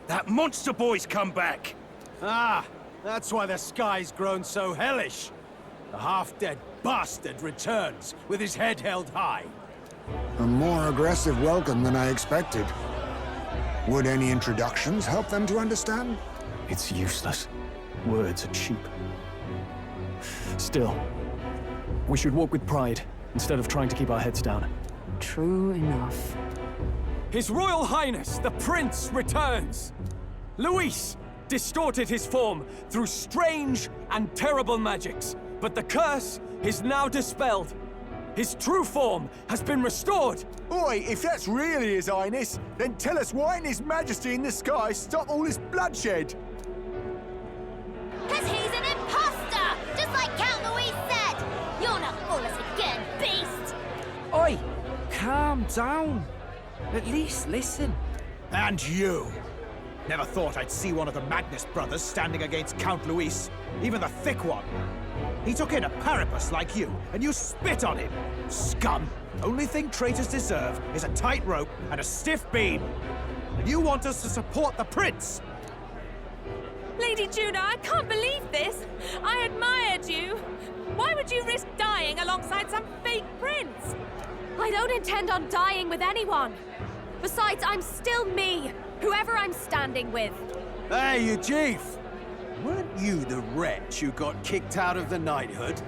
That monster boy's come back! Ah, that's why the sky's grown so hellish. The half-dead bastard returns with his head held high. A more aggressive welcome than I expected. Would any introductions help them to understand? It's useless. Words are cheap. Still, we should walk with pride instead of trying to keep our heads down. True enough. His Royal Highness, the Prince, returns! Luis distorted his form through strange and terrible magics, but the curse is now dispelled. His true form has been restored! Oi, if that's really His Highness, then tell us why didn't His Majesty in the sky stop all this bloodshed? Because he's an imposter! Just like Count Luis said! You'll not fool us again, beast! Oi! Calm down. At least listen. And you! Never thought I'd see one of the Magnus brothers standing against Count Luis, even the thick one. He took in a Paripus like you, and you spit on him! Scum! Only thing traitors deserve is a tight rope and a stiff beam. And you want us to support the Prince! Lady Juna, I can't believe this! I admired you! Why would you risk dying alongside some fake prince? I don't intend on dying with anyone. Besides, I'm still me, whoever I'm standing with. Hey, you chief! Weren't you the wretch who got kicked out of the knighthood?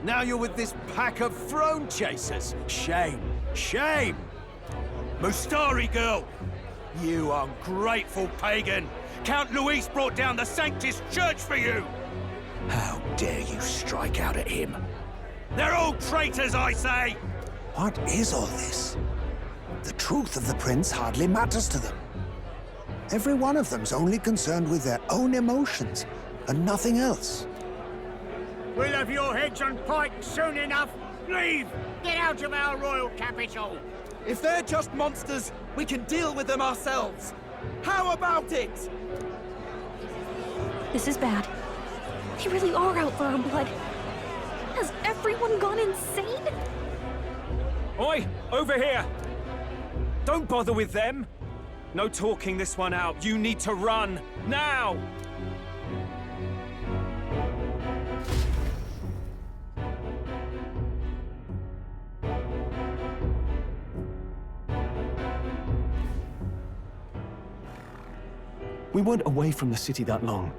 Now you're with this pack of throne chasers. Shame. Shame! Mustari girl! You ungrateful pagan! Count Luis brought down the Sanctus Church for you! How dare you strike out at him? They're all traitors, I say! What is all this? The truth of the prince hardly matters to them. Every one of them's only concerned with their own emotions, and nothing else. We'll have your heads on pike soon enough. Leave! Get out of our royal capital! If they're just monsters, we can deal with them ourselves. How about it? This is bad. They really are out for our blood. Has everyone gone insane? Oi, over here! Don't bother with them. No talking this one out. You need to run, now! We weren't away from the city that long.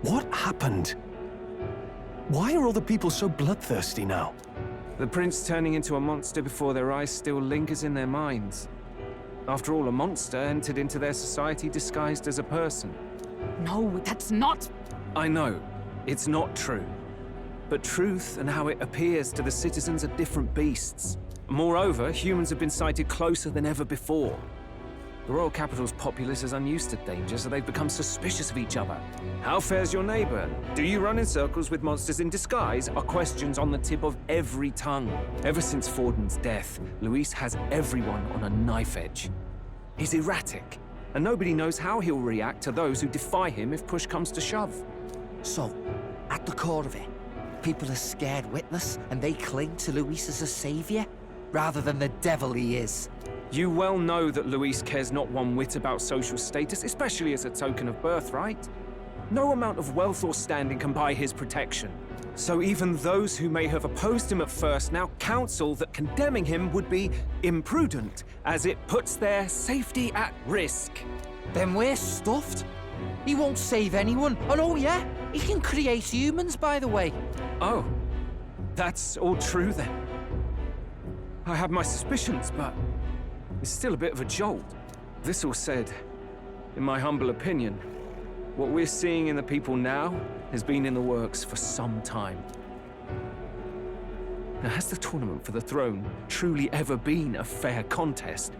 What happened? Why are all the people so bloodthirsty now? The prince turning into a monster before their eyes still lingers in their minds. After all, a monster entered into their society disguised as a person. No, that's not... I know, it's not true. But truth and how it appears to the citizens are different beasts. Moreover, humans have been sighted closer than ever before. The royal capital's populace is unused to danger, so they've become suspicious of each other. How fares your neighbor? Do you run in circles with monsters in disguise? Are questions on the tip of every tongue. Ever since Forden's death, Luis has everyone on a knife edge. He's erratic, and nobody knows how he'll react to those who defy him if push comes to shove. So, at the core of it, people are scared witless, and they cling to Luis as a savior, rather than the devil he is. You well know that Luis cares not one whit about social status, especially as a token of birthright. No amount of wealth or standing can buy his protection. So even those who may have opposed him at first now counsel that condemning him would be imprudent, as it puts their safety at risk. Then we're stuffed. He won't save anyone. And oh yeah, he can create humans, by the way. Oh, that's all true then. I have my suspicions, but it's still a bit of a jolt. This all said, in my humble opinion, what we're seeing in the people now has been in the works for some time. Now, has the tournament for the throne truly ever been a fair contest?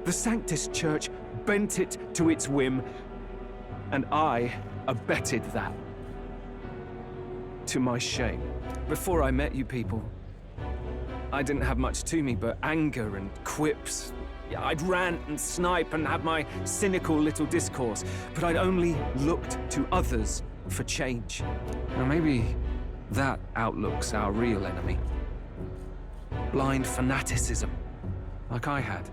The Sanctus Church bent it to its whim, and I abetted that. To my shame. Before I met you people, I didn't have much to me but anger and quips. Yeah, I'd rant and snipe and have my cynical little discourse, but I'd only looked to others for change. Now maybe that outlook's our real enemy. Blind fanaticism, like I had.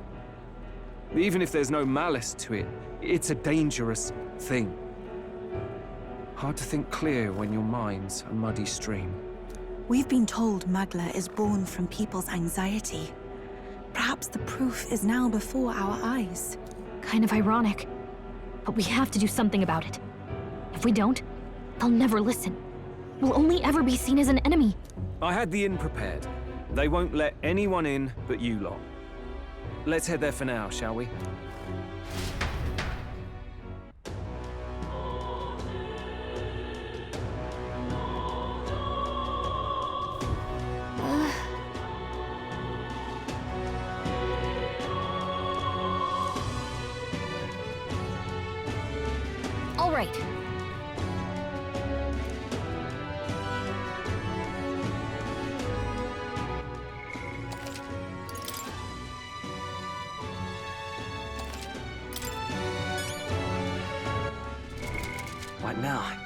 Even if there's no malice to it, it's a dangerous thing. Hard to think clear when your mind's a muddy stream. We've been told Magla is born from people's anxiety. Perhaps the proof is now before our eyes. Kind of ironic. But we have to do something about it. If we don't, they'll never listen. We'll only ever be seen as an enemy. I had the inn prepared. They won't let anyone in but you lot. Let's head there for now, shall we? All right. What now?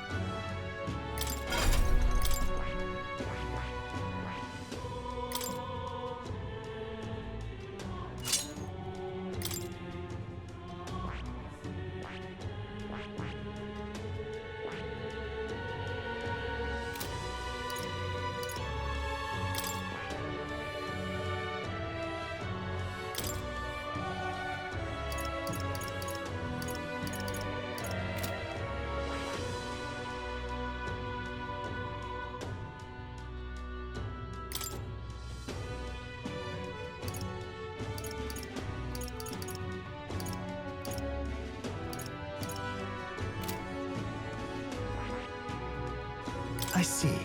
I see.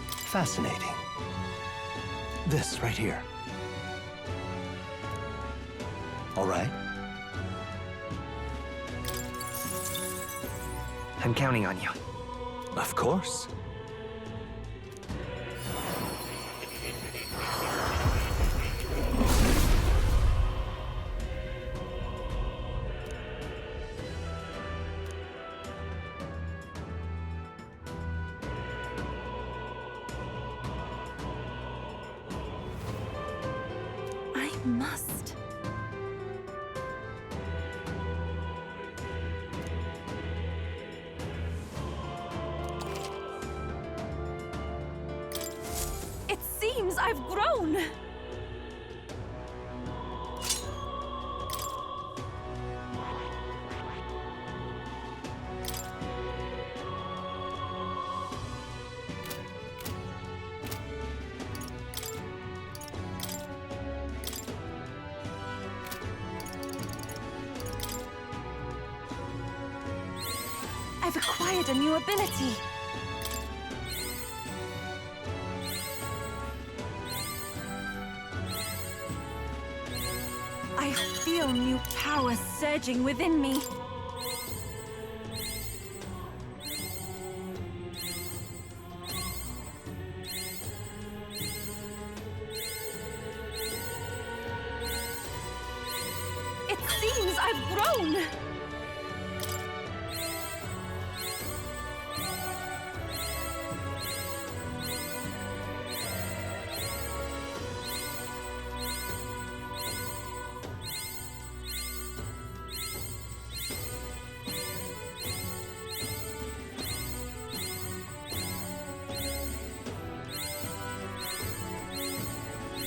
Fascinating. This right here. All right. I'm counting on you. Of course. I must. It seems I've grown. I've acquired a new ability. I feel new power surging within me. It seems I've grown.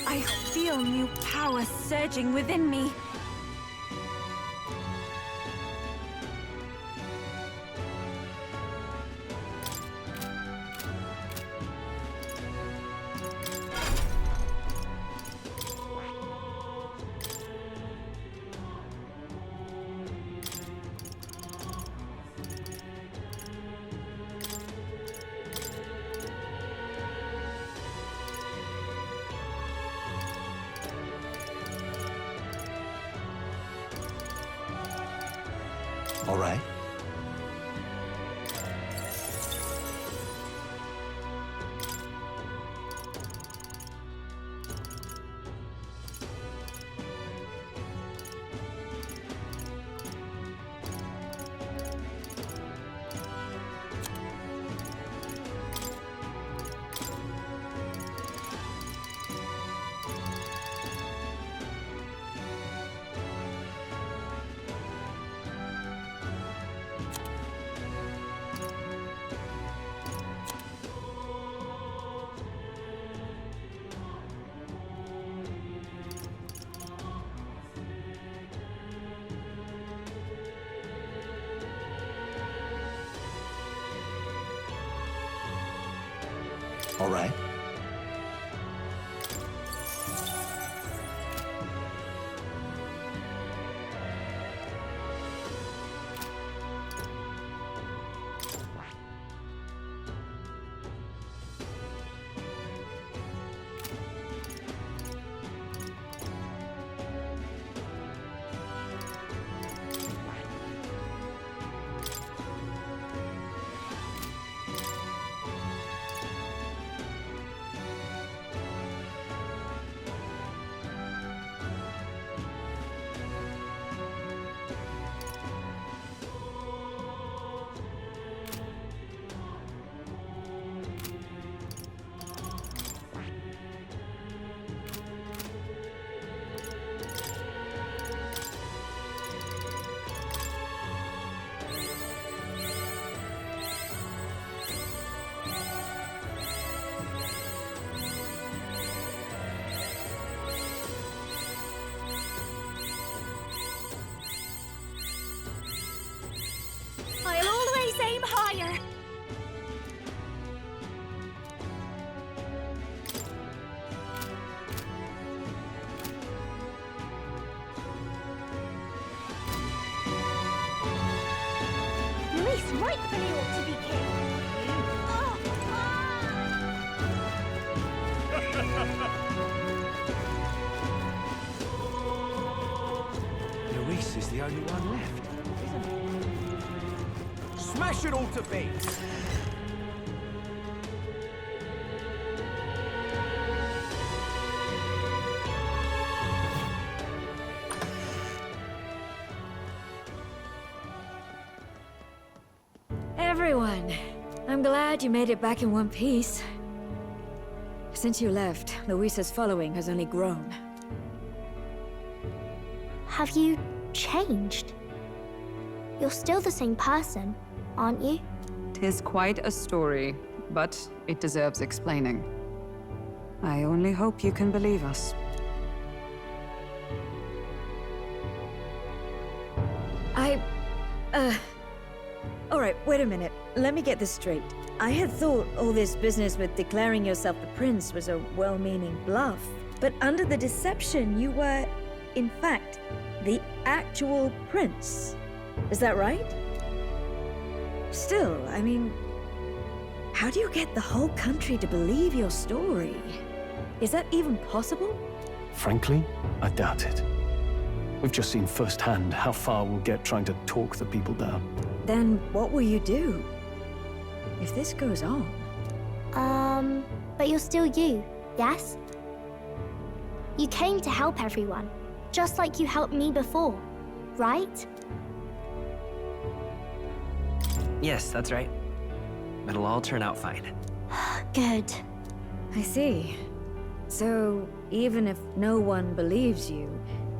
I feel new power surging within me. All right. All right. only one left, isn't it? Smash it all to bits! Everyone, I'm glad you made it back in one piece. Since you left, Luis's following has only grown. Have you changed? You're still the same person, aren't you? 'Tis quite a story, but it deserves explaining. I only hope you can believe us. Alright, wait a minute. Let me get this straight. I had thought all this business with declaring yourself the prince was a well-meaning bluff. But under the deception, you were, in fact, the actual prince. Is that right? Still, I mean, how do you get the whole country to believe your story? Is that even possible? Frankly, I doubt it. We've just seen firsthand how far we'll get trying to talk the people down. Then what will you do? If this goes on... But you're still you, yes? You came to help everyone, just like you helped me before, right? Yes, that's right. It'll all turn out fine. Good. I see. So, even if no one believes you,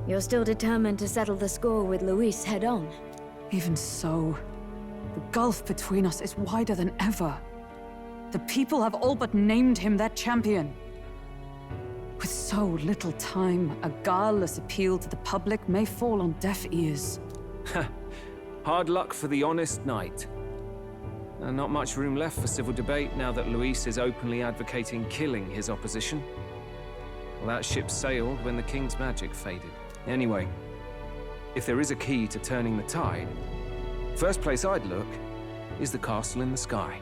you're still determined to settle the score with Luis head-on? Even so, the gulf between us is wider than ever. The people have all but named him their champion. With so little time, a guileless appeal to the public may fall on deaf ears. Hard luck for the honest knight. Not much room left for civil debate now that Luis is openly advocating killing his opposition. Well, that ship sailed when the king's magic faded. Anyway, if there is a key to turning the tide, first place I'd look is the castle in the sky.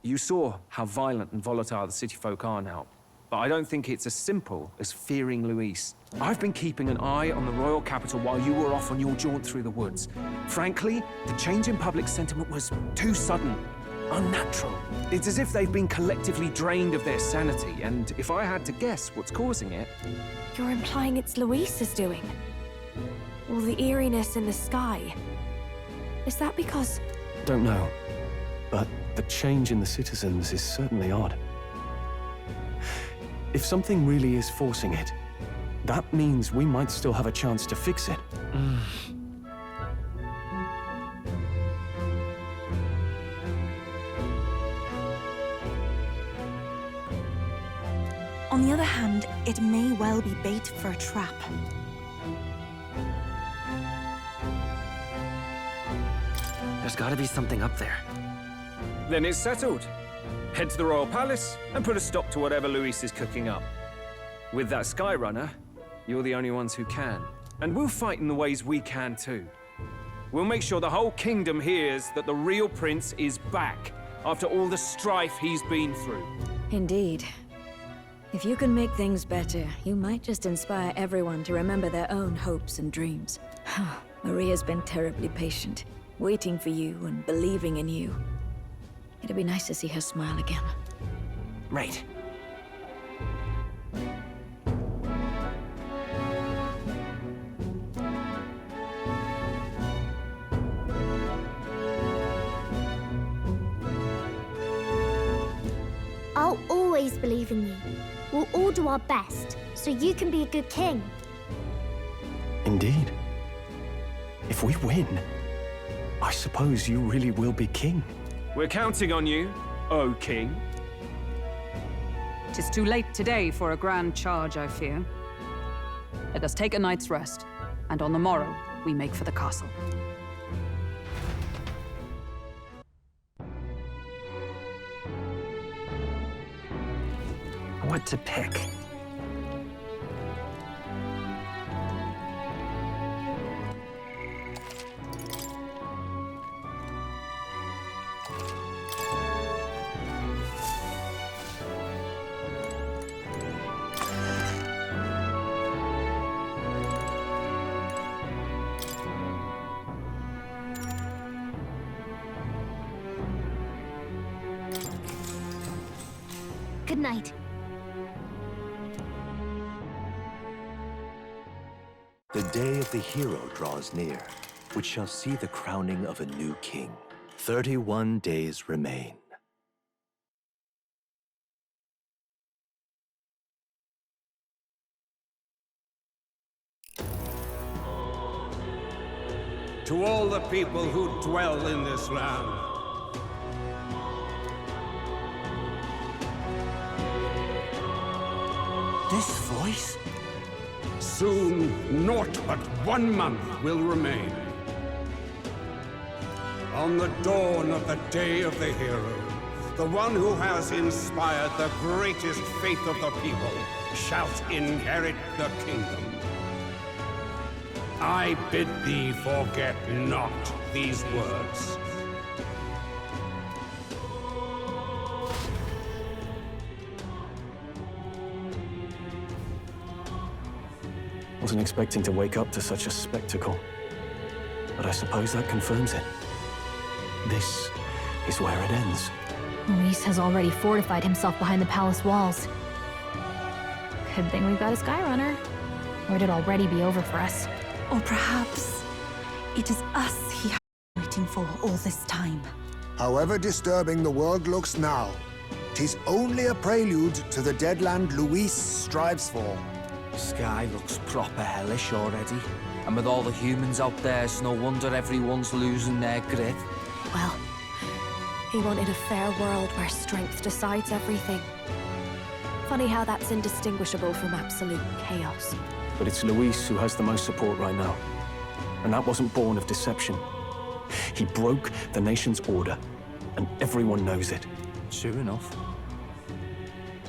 You saw how violent and volatile the city folk are now, but I don't think it's as simple as fearing Luis. I've been keeping an eye on the royal capital while you were off on your jaunt through the woods. Frankly, the change in public sentiment was too sudden, unnatural. It's as if they've been collectively drained of their sanity, and if I had to guess what's causing it... You're implying it's Luis's doing? All the eeriness in the sky. Is that because... Don't know, but the change in the citizens is certainly odd. If something really is forcing it, that means we might still have a chance to fix it. On the other hand, it may well be bait for a trap. There's gotta be something up there. Then it's settled. Head to the royal palace and put a stop to whatever Luis is cooking up. With that Skyrunner, you're the only ones who can. And we'll fight in the ways we can too. We'll make sure the whole kingdom hears that the real prince is back after all the strife he's been through. Indeed. If you can make things better, you might just inspire everyone to remember their own hopes and dreams. Maria's been terribly patient, waiting for you and believing in you. It'd be nice to see her smile again. Right. I'll always believe in you. We'll all do our best, so you can be a good king. Indeed. If we win, I suppose you really will be king. We're counting on you, O King. 'Tis too late today for a grand charge, I fear. Let us take a night's rest, and on the morrow, we make for the castle. What to pick? night. The day of the hero draws near, which shall see the crowning of a new king. 31 days remain. To all the people who dwell in this land, This voice? soon naught but 1 month will remain. On the dawn of the day of the hero, the one who has inspired the greatest faith of the people shalt inherit the kingdom. I bid thee forget not these words. Wasn't expecting to wake up to such a spectacle, but I suppose that confirms it. This is where it ends. Luis has already fortified himself behind the palace walls. Good thing we've got a Skyrunner, or it'd already be over for us. Or perhaps it is us he has been waiting for all this time. However disturbing the world looks now, 'tis only a prelude to the deadland Luis strives for. Sky looks proper hellish already. And with all the humans out there, it's no wonder everyone's losing their grit. Well, he wanted a fair world where strength decides everything. Funny how that's indistinguishable from absolute chaos. But it's Luis who has the most support right now. And that wasn't born of deception. He broke the nation's order, and everyone knows it. True enough.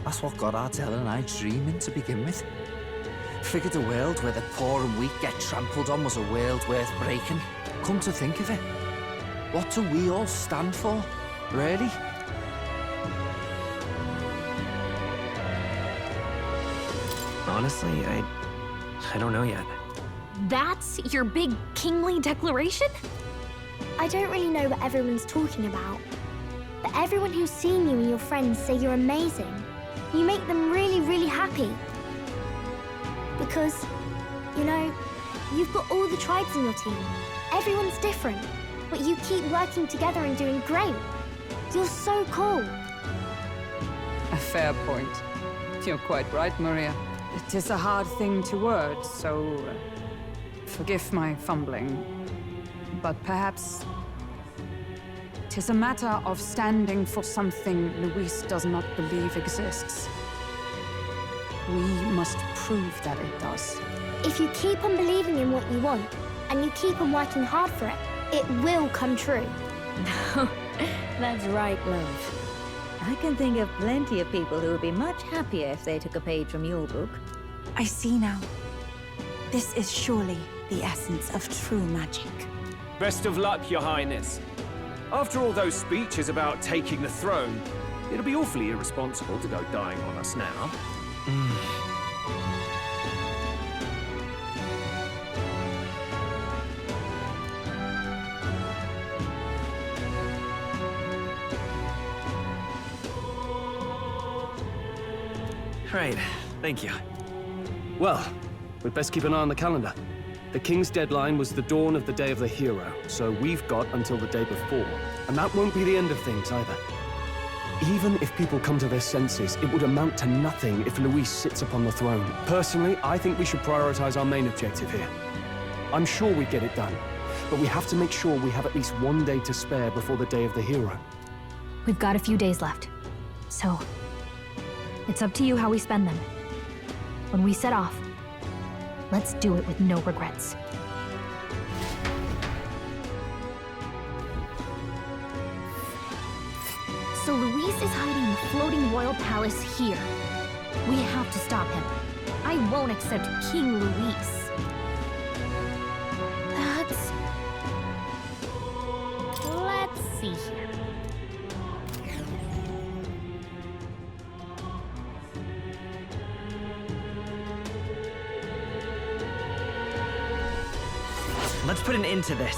That's what got Ardell and I dreaming to begin with. Figured a world where the poor and weak get trampled on was a world worth breaking. Come to think of it, what do we all stand for, really? Honestly, I don't know yet. That's your big kingly declaration? I don't really know what everyone's talking about, but everyone who's seen you and your friends say you're amazing. You make them really, really happy. Because, you know, you've got all the tribes in your team. Everyone's different, but you keep working together and doing great. You're so cool. A fair point. You're quite right, Maria. It is a hard thing to word, so forgive my fumbling. But perhaps it is a matter of standing for something Luis does not believe exists. We must prove that it does. If you keep on believing in what you want, and you keep on working hard for it, it will come true. That's right, love. I can think of plenty of people who would be much happier if they took a page from your book. I see now. This is surely the essence of true magic. Best of luck, Your Highness. After all those speeches about taking the throne, it'll be awfully irresponsible to go dying on us now. Right, thank you. Well, we'd best keep an eye on the calendar. The king's deadline was the dawn of the day of the hero, so we've got until the day before. And that won't be the end of things either. Even if people come to their senses, it would amount to nothing if Luis sits upon the throne. Personally, I think we should prioritize our main objective here. I'm sure we get it done, but we have to make sure we have at least 1 day to spare before the day of the hero. We've got a few days left, so it's up to you how we spend them. When we set off, let's do it with no regrets. So Luis is hiding in the floating royal palace here. We have to stop him. I won't accept King Luis. Let's see here. Let's put an end to this.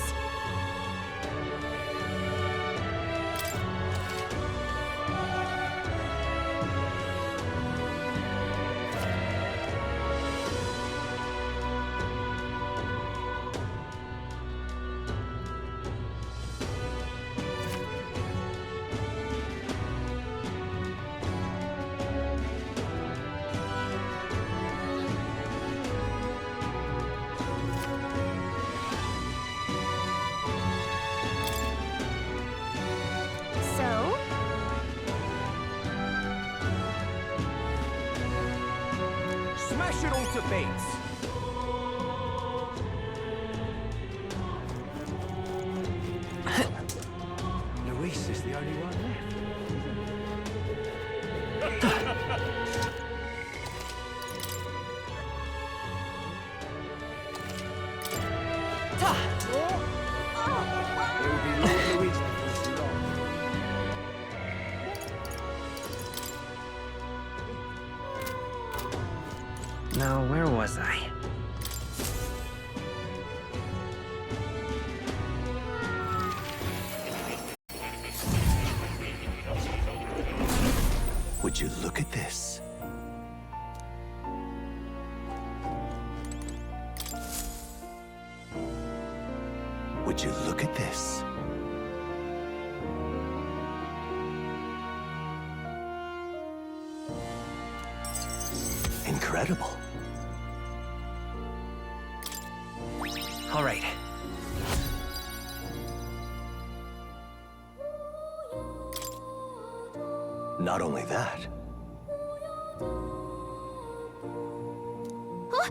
dash it all to bits. Luis is the only one left. It will be Lord Luis before too long. Now, where was I? Would you look at this? Would you look at this? Incredible. All right. Not only that, Huh?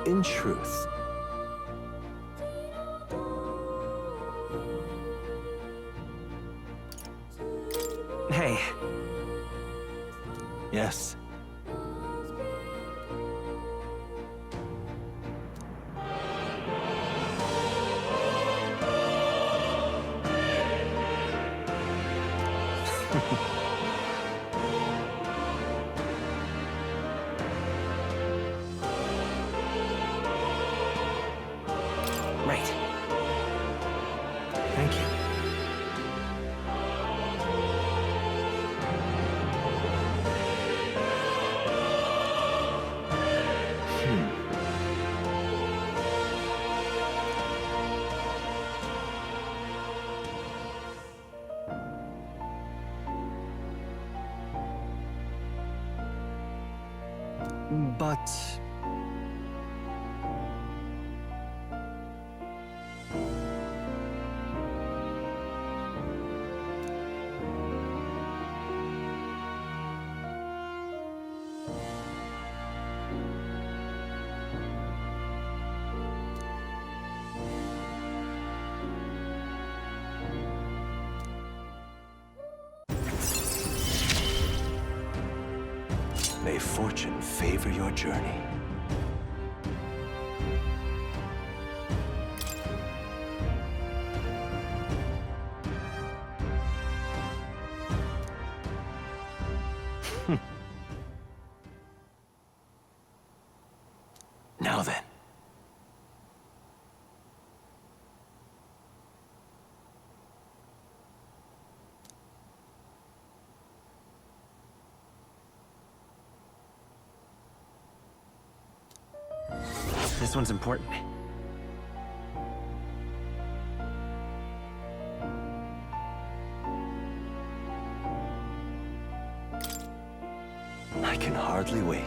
in truth, Hey. yes. Right. Thank you. But may fortune favor your journey. Now then. This one's important. I can hardly wait.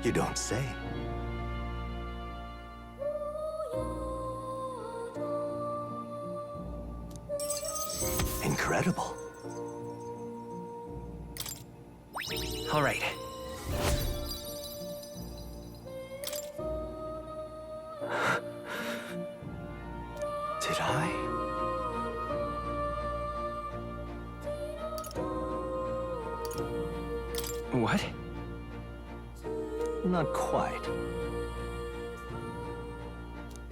You don't say. Incredible. All right. Did I? What? Not quite.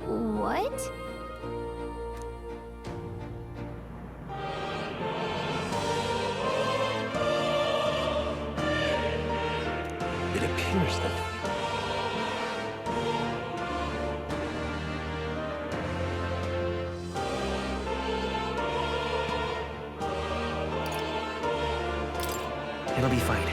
What? It appears that It'll be fine.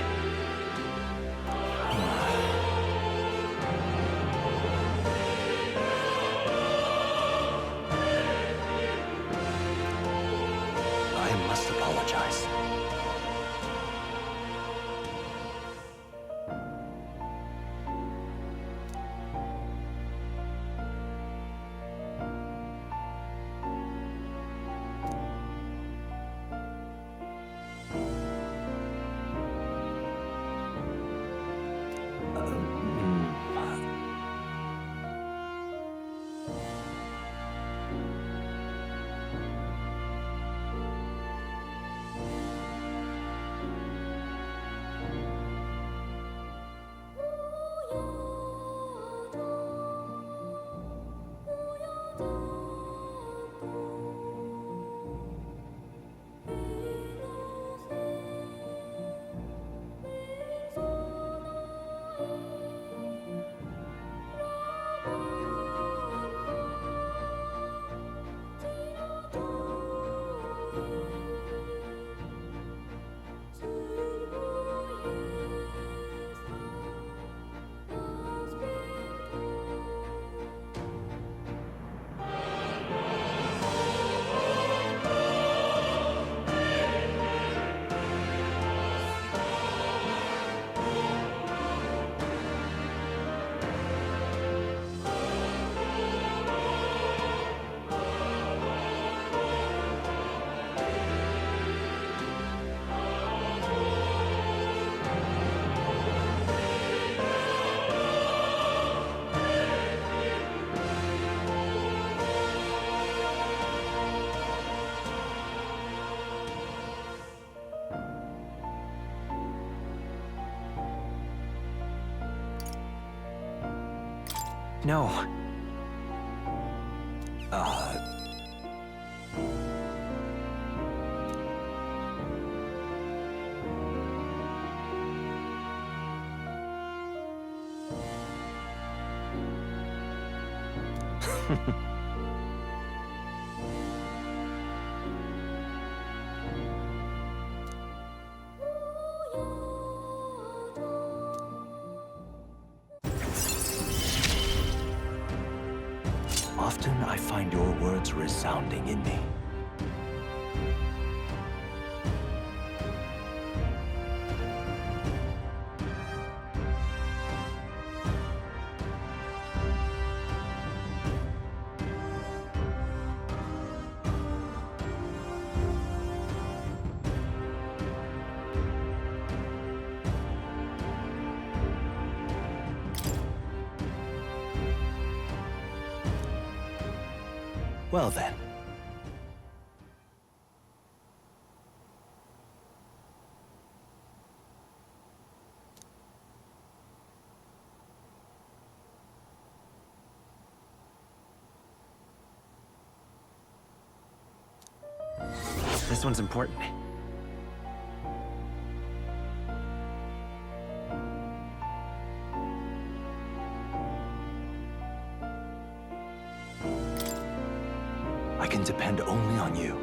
No. Often I find your words resounding in me. Well then. This one's important. I can depend only on you.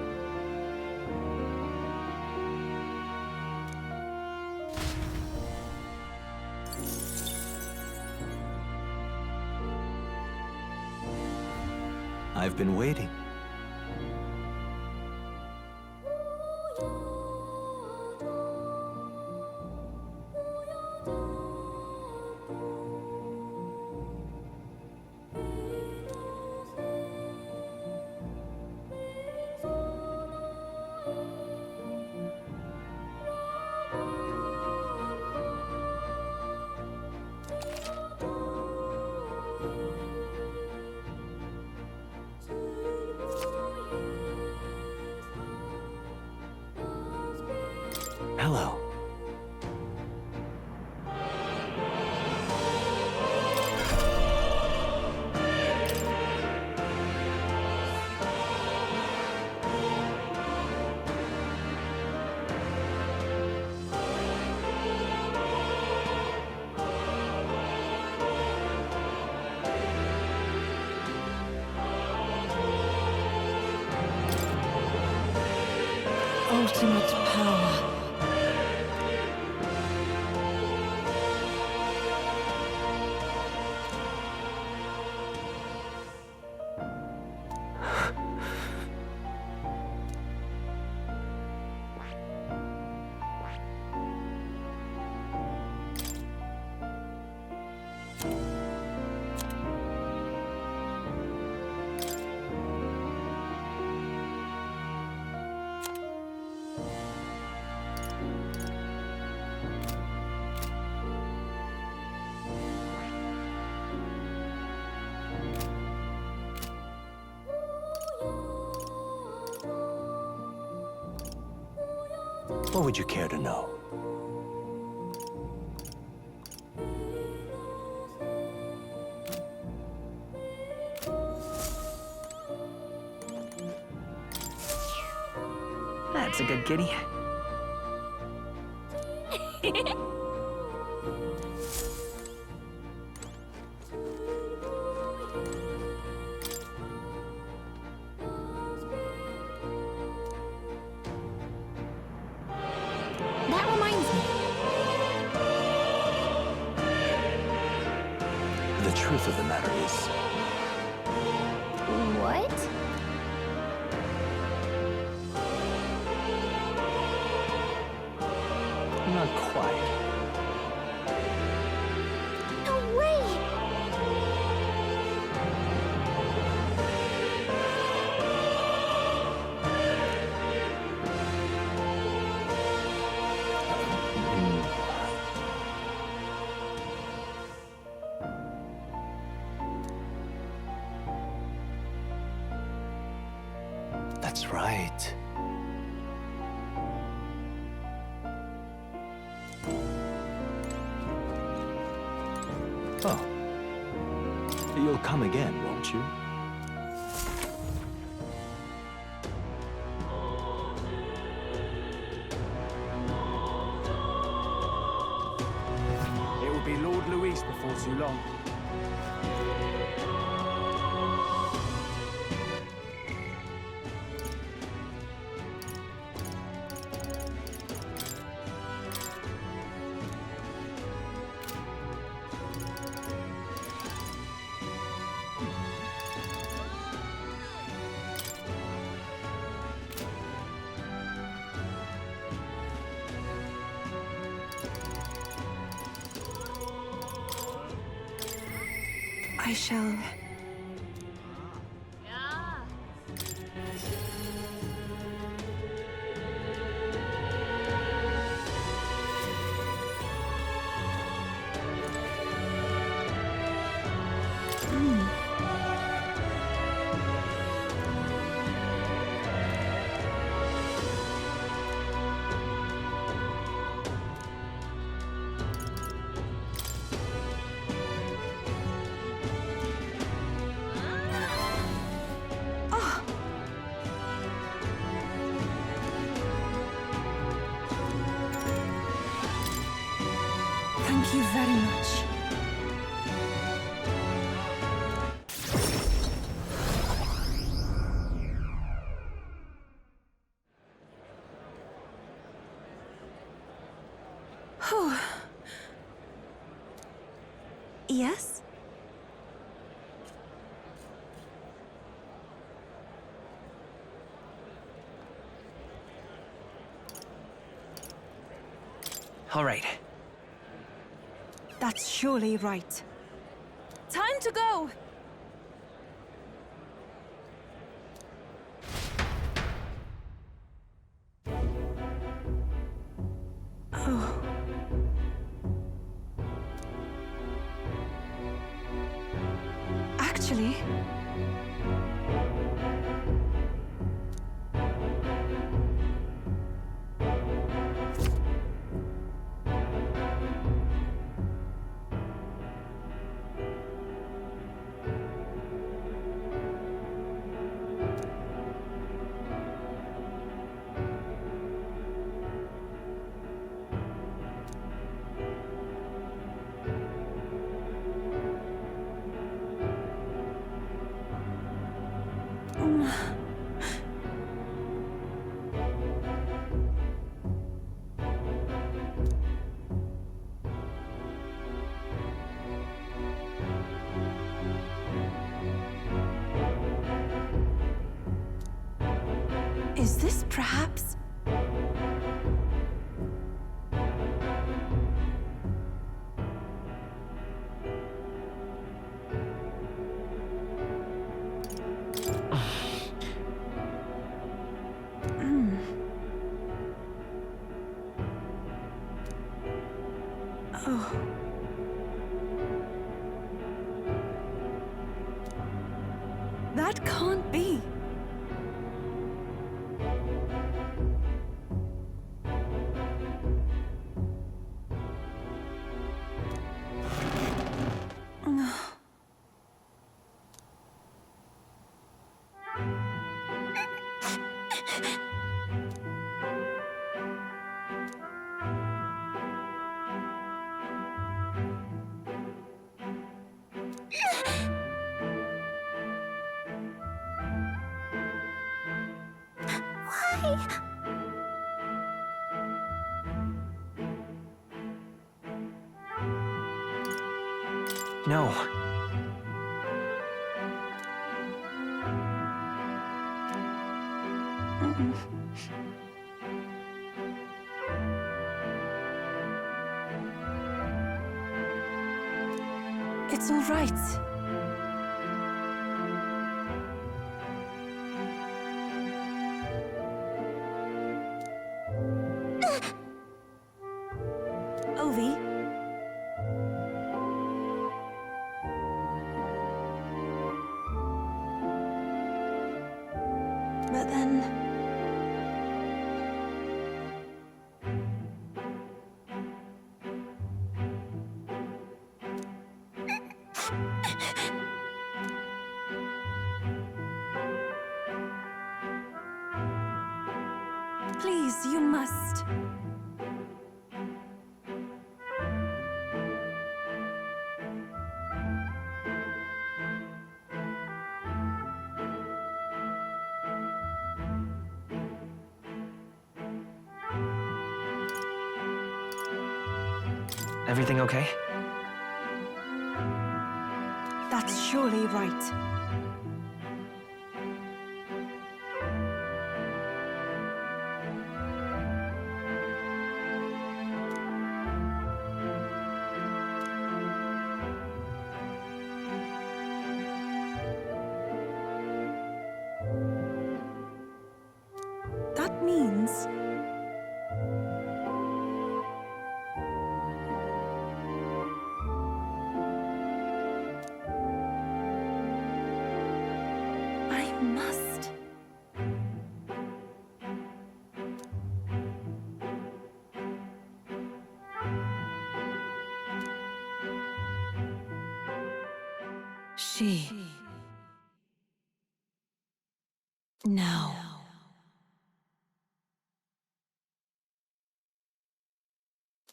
I've been waiting. Hello. Ultimate power. What would you care to know? That's a good kitty. That reminds me. The truth of the matter is, What? not quite. No way! That's right. Oh. You'll come again, won't you? It will be Lord Luis before too long. I shall... Thank you very much. Whew. Yes? All right. That's surely right. Time to go! Oh. Actually... Is this perhaps... Oh. That can't be. No. It's all right. Ovi? But then... Yes, you must. Everything okay? That's surely right. That means... I must. She... Now.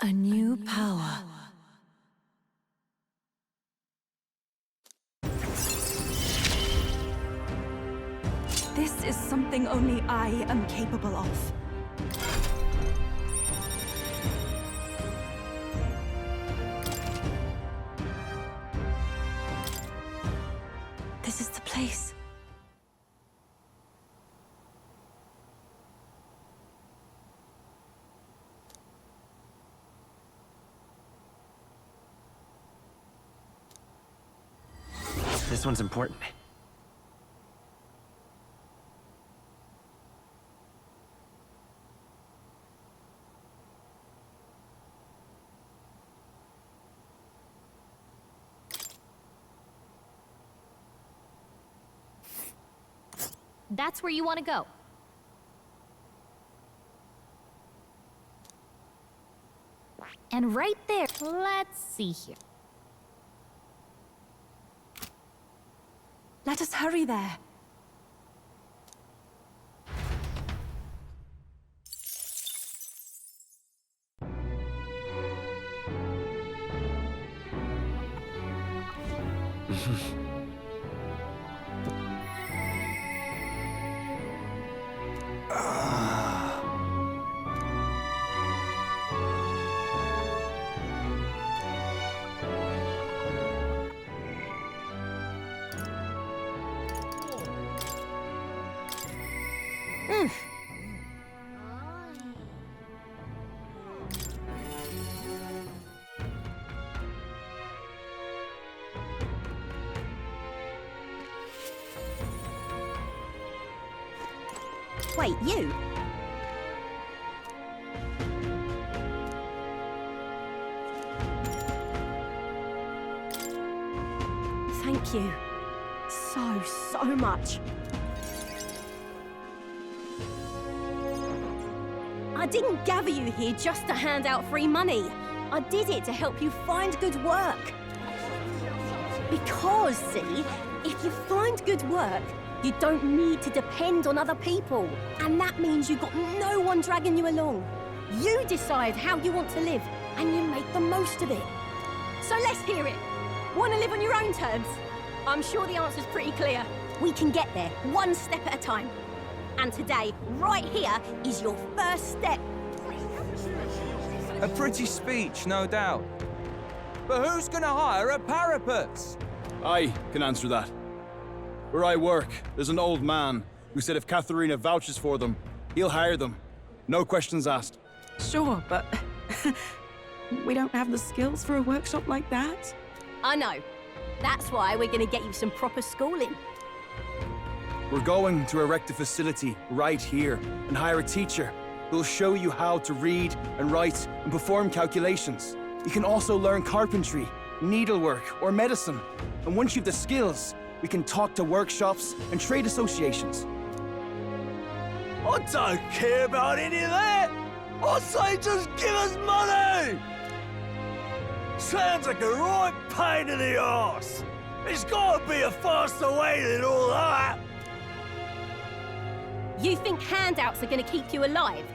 A new power. This is something only I am capable of. This is the place. This one's important. That's where you want to go. And right there, let's see here. Let us hurry there. Wait, you? Thank you. So much. I didn't gather you here just to hand out free money. I did it to help you find good work. Because, see, if you find good work, you don't need to depend on other people. And that means you've got no one dragging you along. You decide how you want to live, and you make the most of it. So let's hear it. Want to live on your own terms? I'm sure the answer's pretty clear. We can get there, one step at a time. And today, right here, is your first step. A pretty speech, no doubt. But who's gonna hire a parapet? I can answer that. Where I work, there's an old man who said if Katharina vouches for them, he'll hire them. No questions asked. Sure, but we don't have the skills for a workshop like that. I know. That's why we're going to get you some proper schooling. We're going to erect a facility right here and hire a teacher who'll show you how to read and write and perform calculations. You can also learn carpentry, needlework, or medicine. And once you've the skills, we can talk to workshops and trade associations. I don't care about any of that! I say just give us money! Sounds like a right pain in the arse. There's gotta be a faster way than all that. You think handouts are going to keep you alive?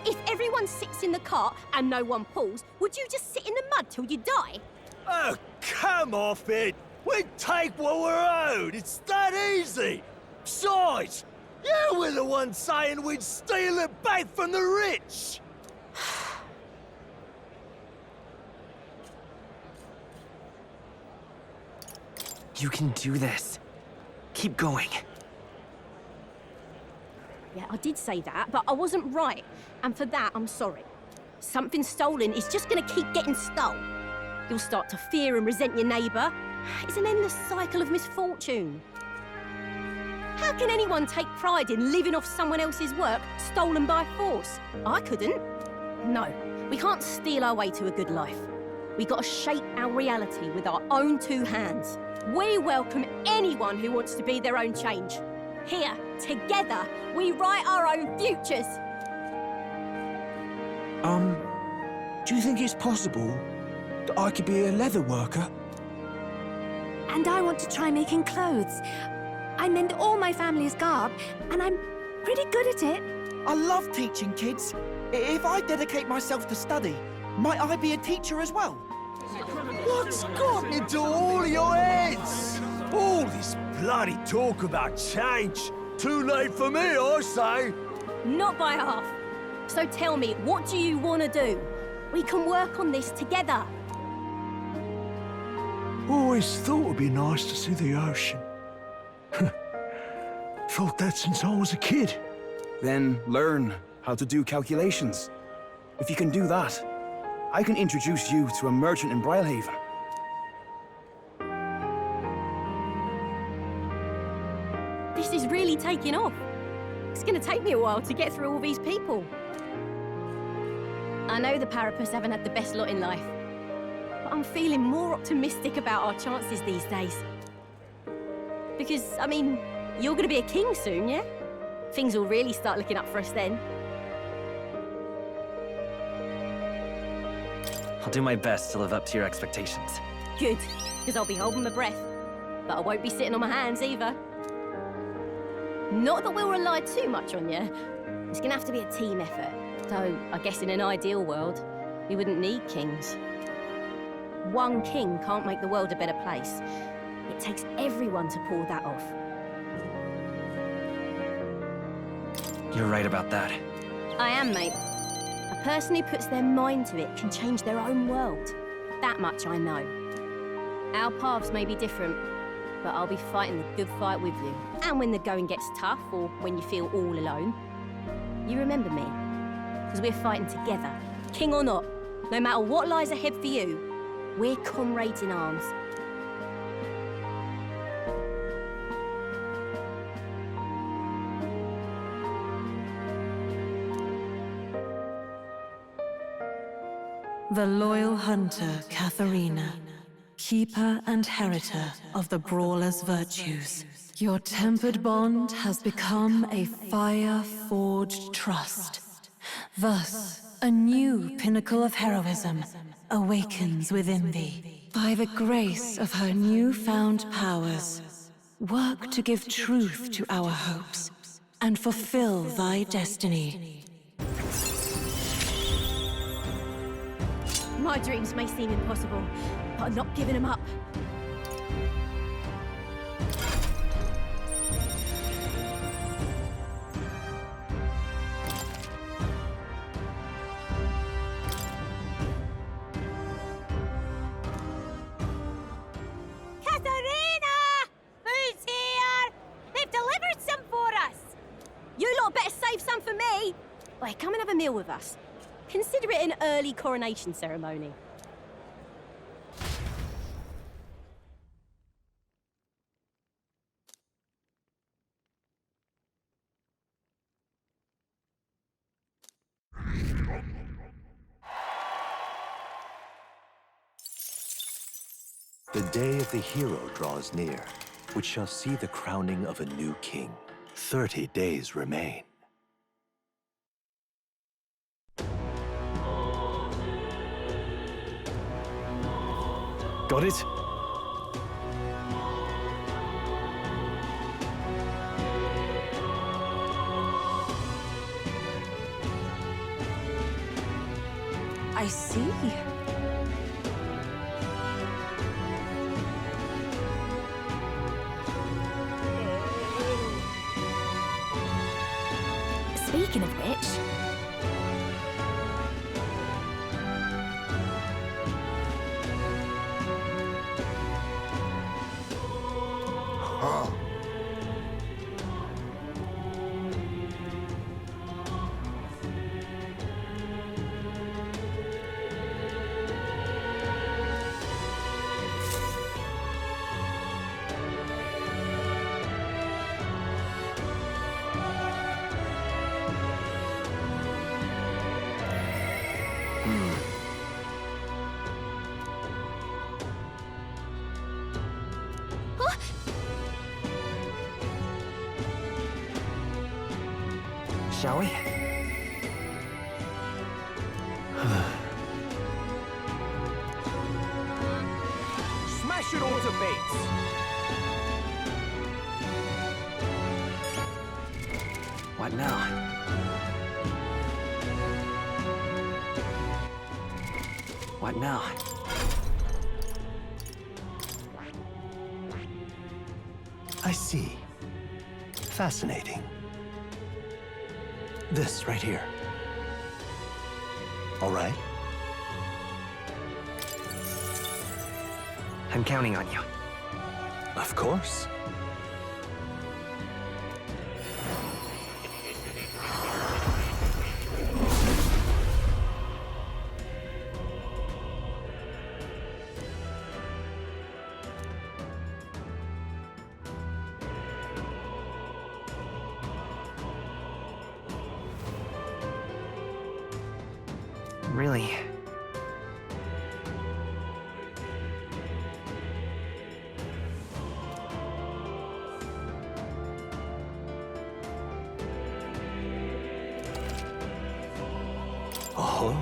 If everyone sits in the cart and no one pulls, would you just sit in the mud till you die? Oh, come off it! We take what we're owed! It's that easy! Besides, you were the one saying we'd steal it back from the rich! You can do this. Keep going. Yeah, I did say that, but I wasn't right. And for that, I'm sorry. Something stolen is just gonna keep getting stole. You'll start to fear and resent your neighbour. It's an endless cycle of misfortune. How can anyone take pride in living off someone else's work stolen by force? I couldn't. No, we can't steal our way to a good life. We gotta shape our reality with our own two hands. We welcome anyone who wants to be their own change. Here, together, we write our own futures. Do you think it's possible that I could be a leather worker? And I want to try making clothes. I mend all my family's garb, and I'm pretty good at it. I love teaching kids. If I dedicate myself to study, might I be a teacher as well? What's got into all your heads? All this bloody talk about change. Too late for me, I say. Not by half. So tell me, what do you want to do? We can work on this together. Always thought it'd be nice to see the ocean. Thought that since I was a kid. Then learn how to do calculations. If you can do that, I can introduce you to a merchant in Brylehaven. This is really taking off. It's gonna take me a while to get through all these people. I know the Parapus haven't had the best lot in life, but I'm feeling more optimistic about our chances these days. Because, I mean, you're gonna be a king soon, yeah? Things will really start looking up for us then. I'll do my best to live up to your expectations. Good, because I'll be holding my breath. But I won't be sitting on my hands either. Not that we'll rely too much on you. It's gonna have to be a team effort. Though, I guess in an ideal world, we wouldn't need kings. One king can't make the world a better place. It takes everyone to pull that off. You're right about that. I am, mate. A person who puts their mind to it can change their own world. That much I know. Our paths may be different, but I'll be fighting the good fight with you. And when the going gets tough, or when you feel all alone, you remember me. Because we're fighting together, king or not. No matter what lies ahead for you, we're comrades in arms. The loyal hunter, Katharina, keeper and heritor of the brawler's virtues. Your tempered bond has become a fire-forged trust. Thus, a new pinnacle of heroism awakens within thee. By the grace of her newfound powers, work to give truth to our hopes and fulfill thy destiny. My dreams may seem impossible, but I'm not giving them up. Katharina! Who's here? They've delivered some for us! You lot better save some for me! Wait, come and have a meal with us. Consider it an early coronation ceremony. The day of the hero draws near, which shall see the crowning of a new king. 30 days remain. Got it? I see. Speaking of which, Oh. Shall we? Smash it all to bits! What now? What now? I see. Fascinating. This right here. All right? I'm counting on you. Of course. Really? Oh.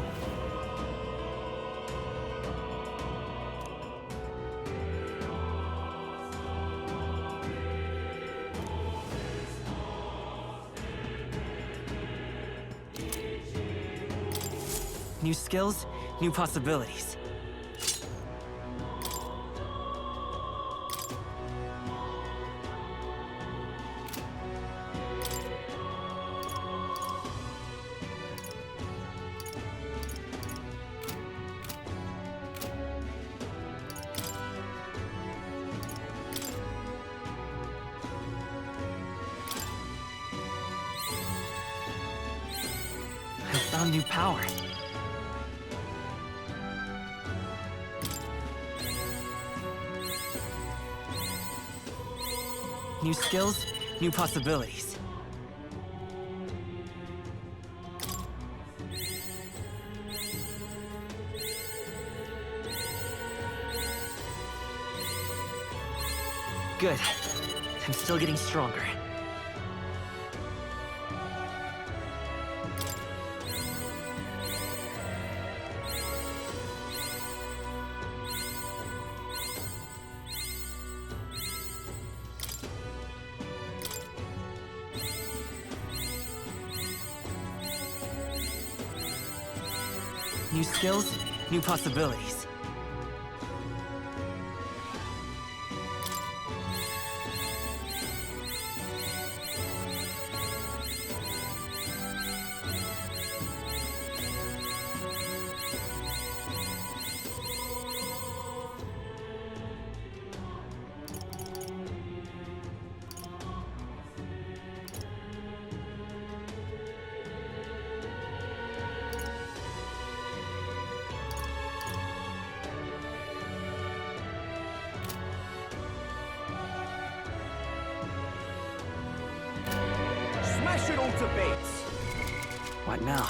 New skills, new possibilities. I found new power. New skills, new possibilities. Good. I'm still getting stronger. New skills, new possibilities. Smash it all to bits! What now?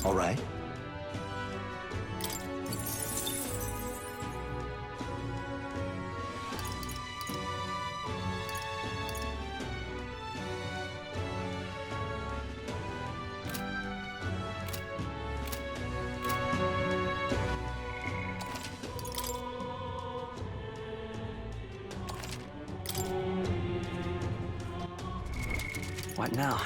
All right? What now?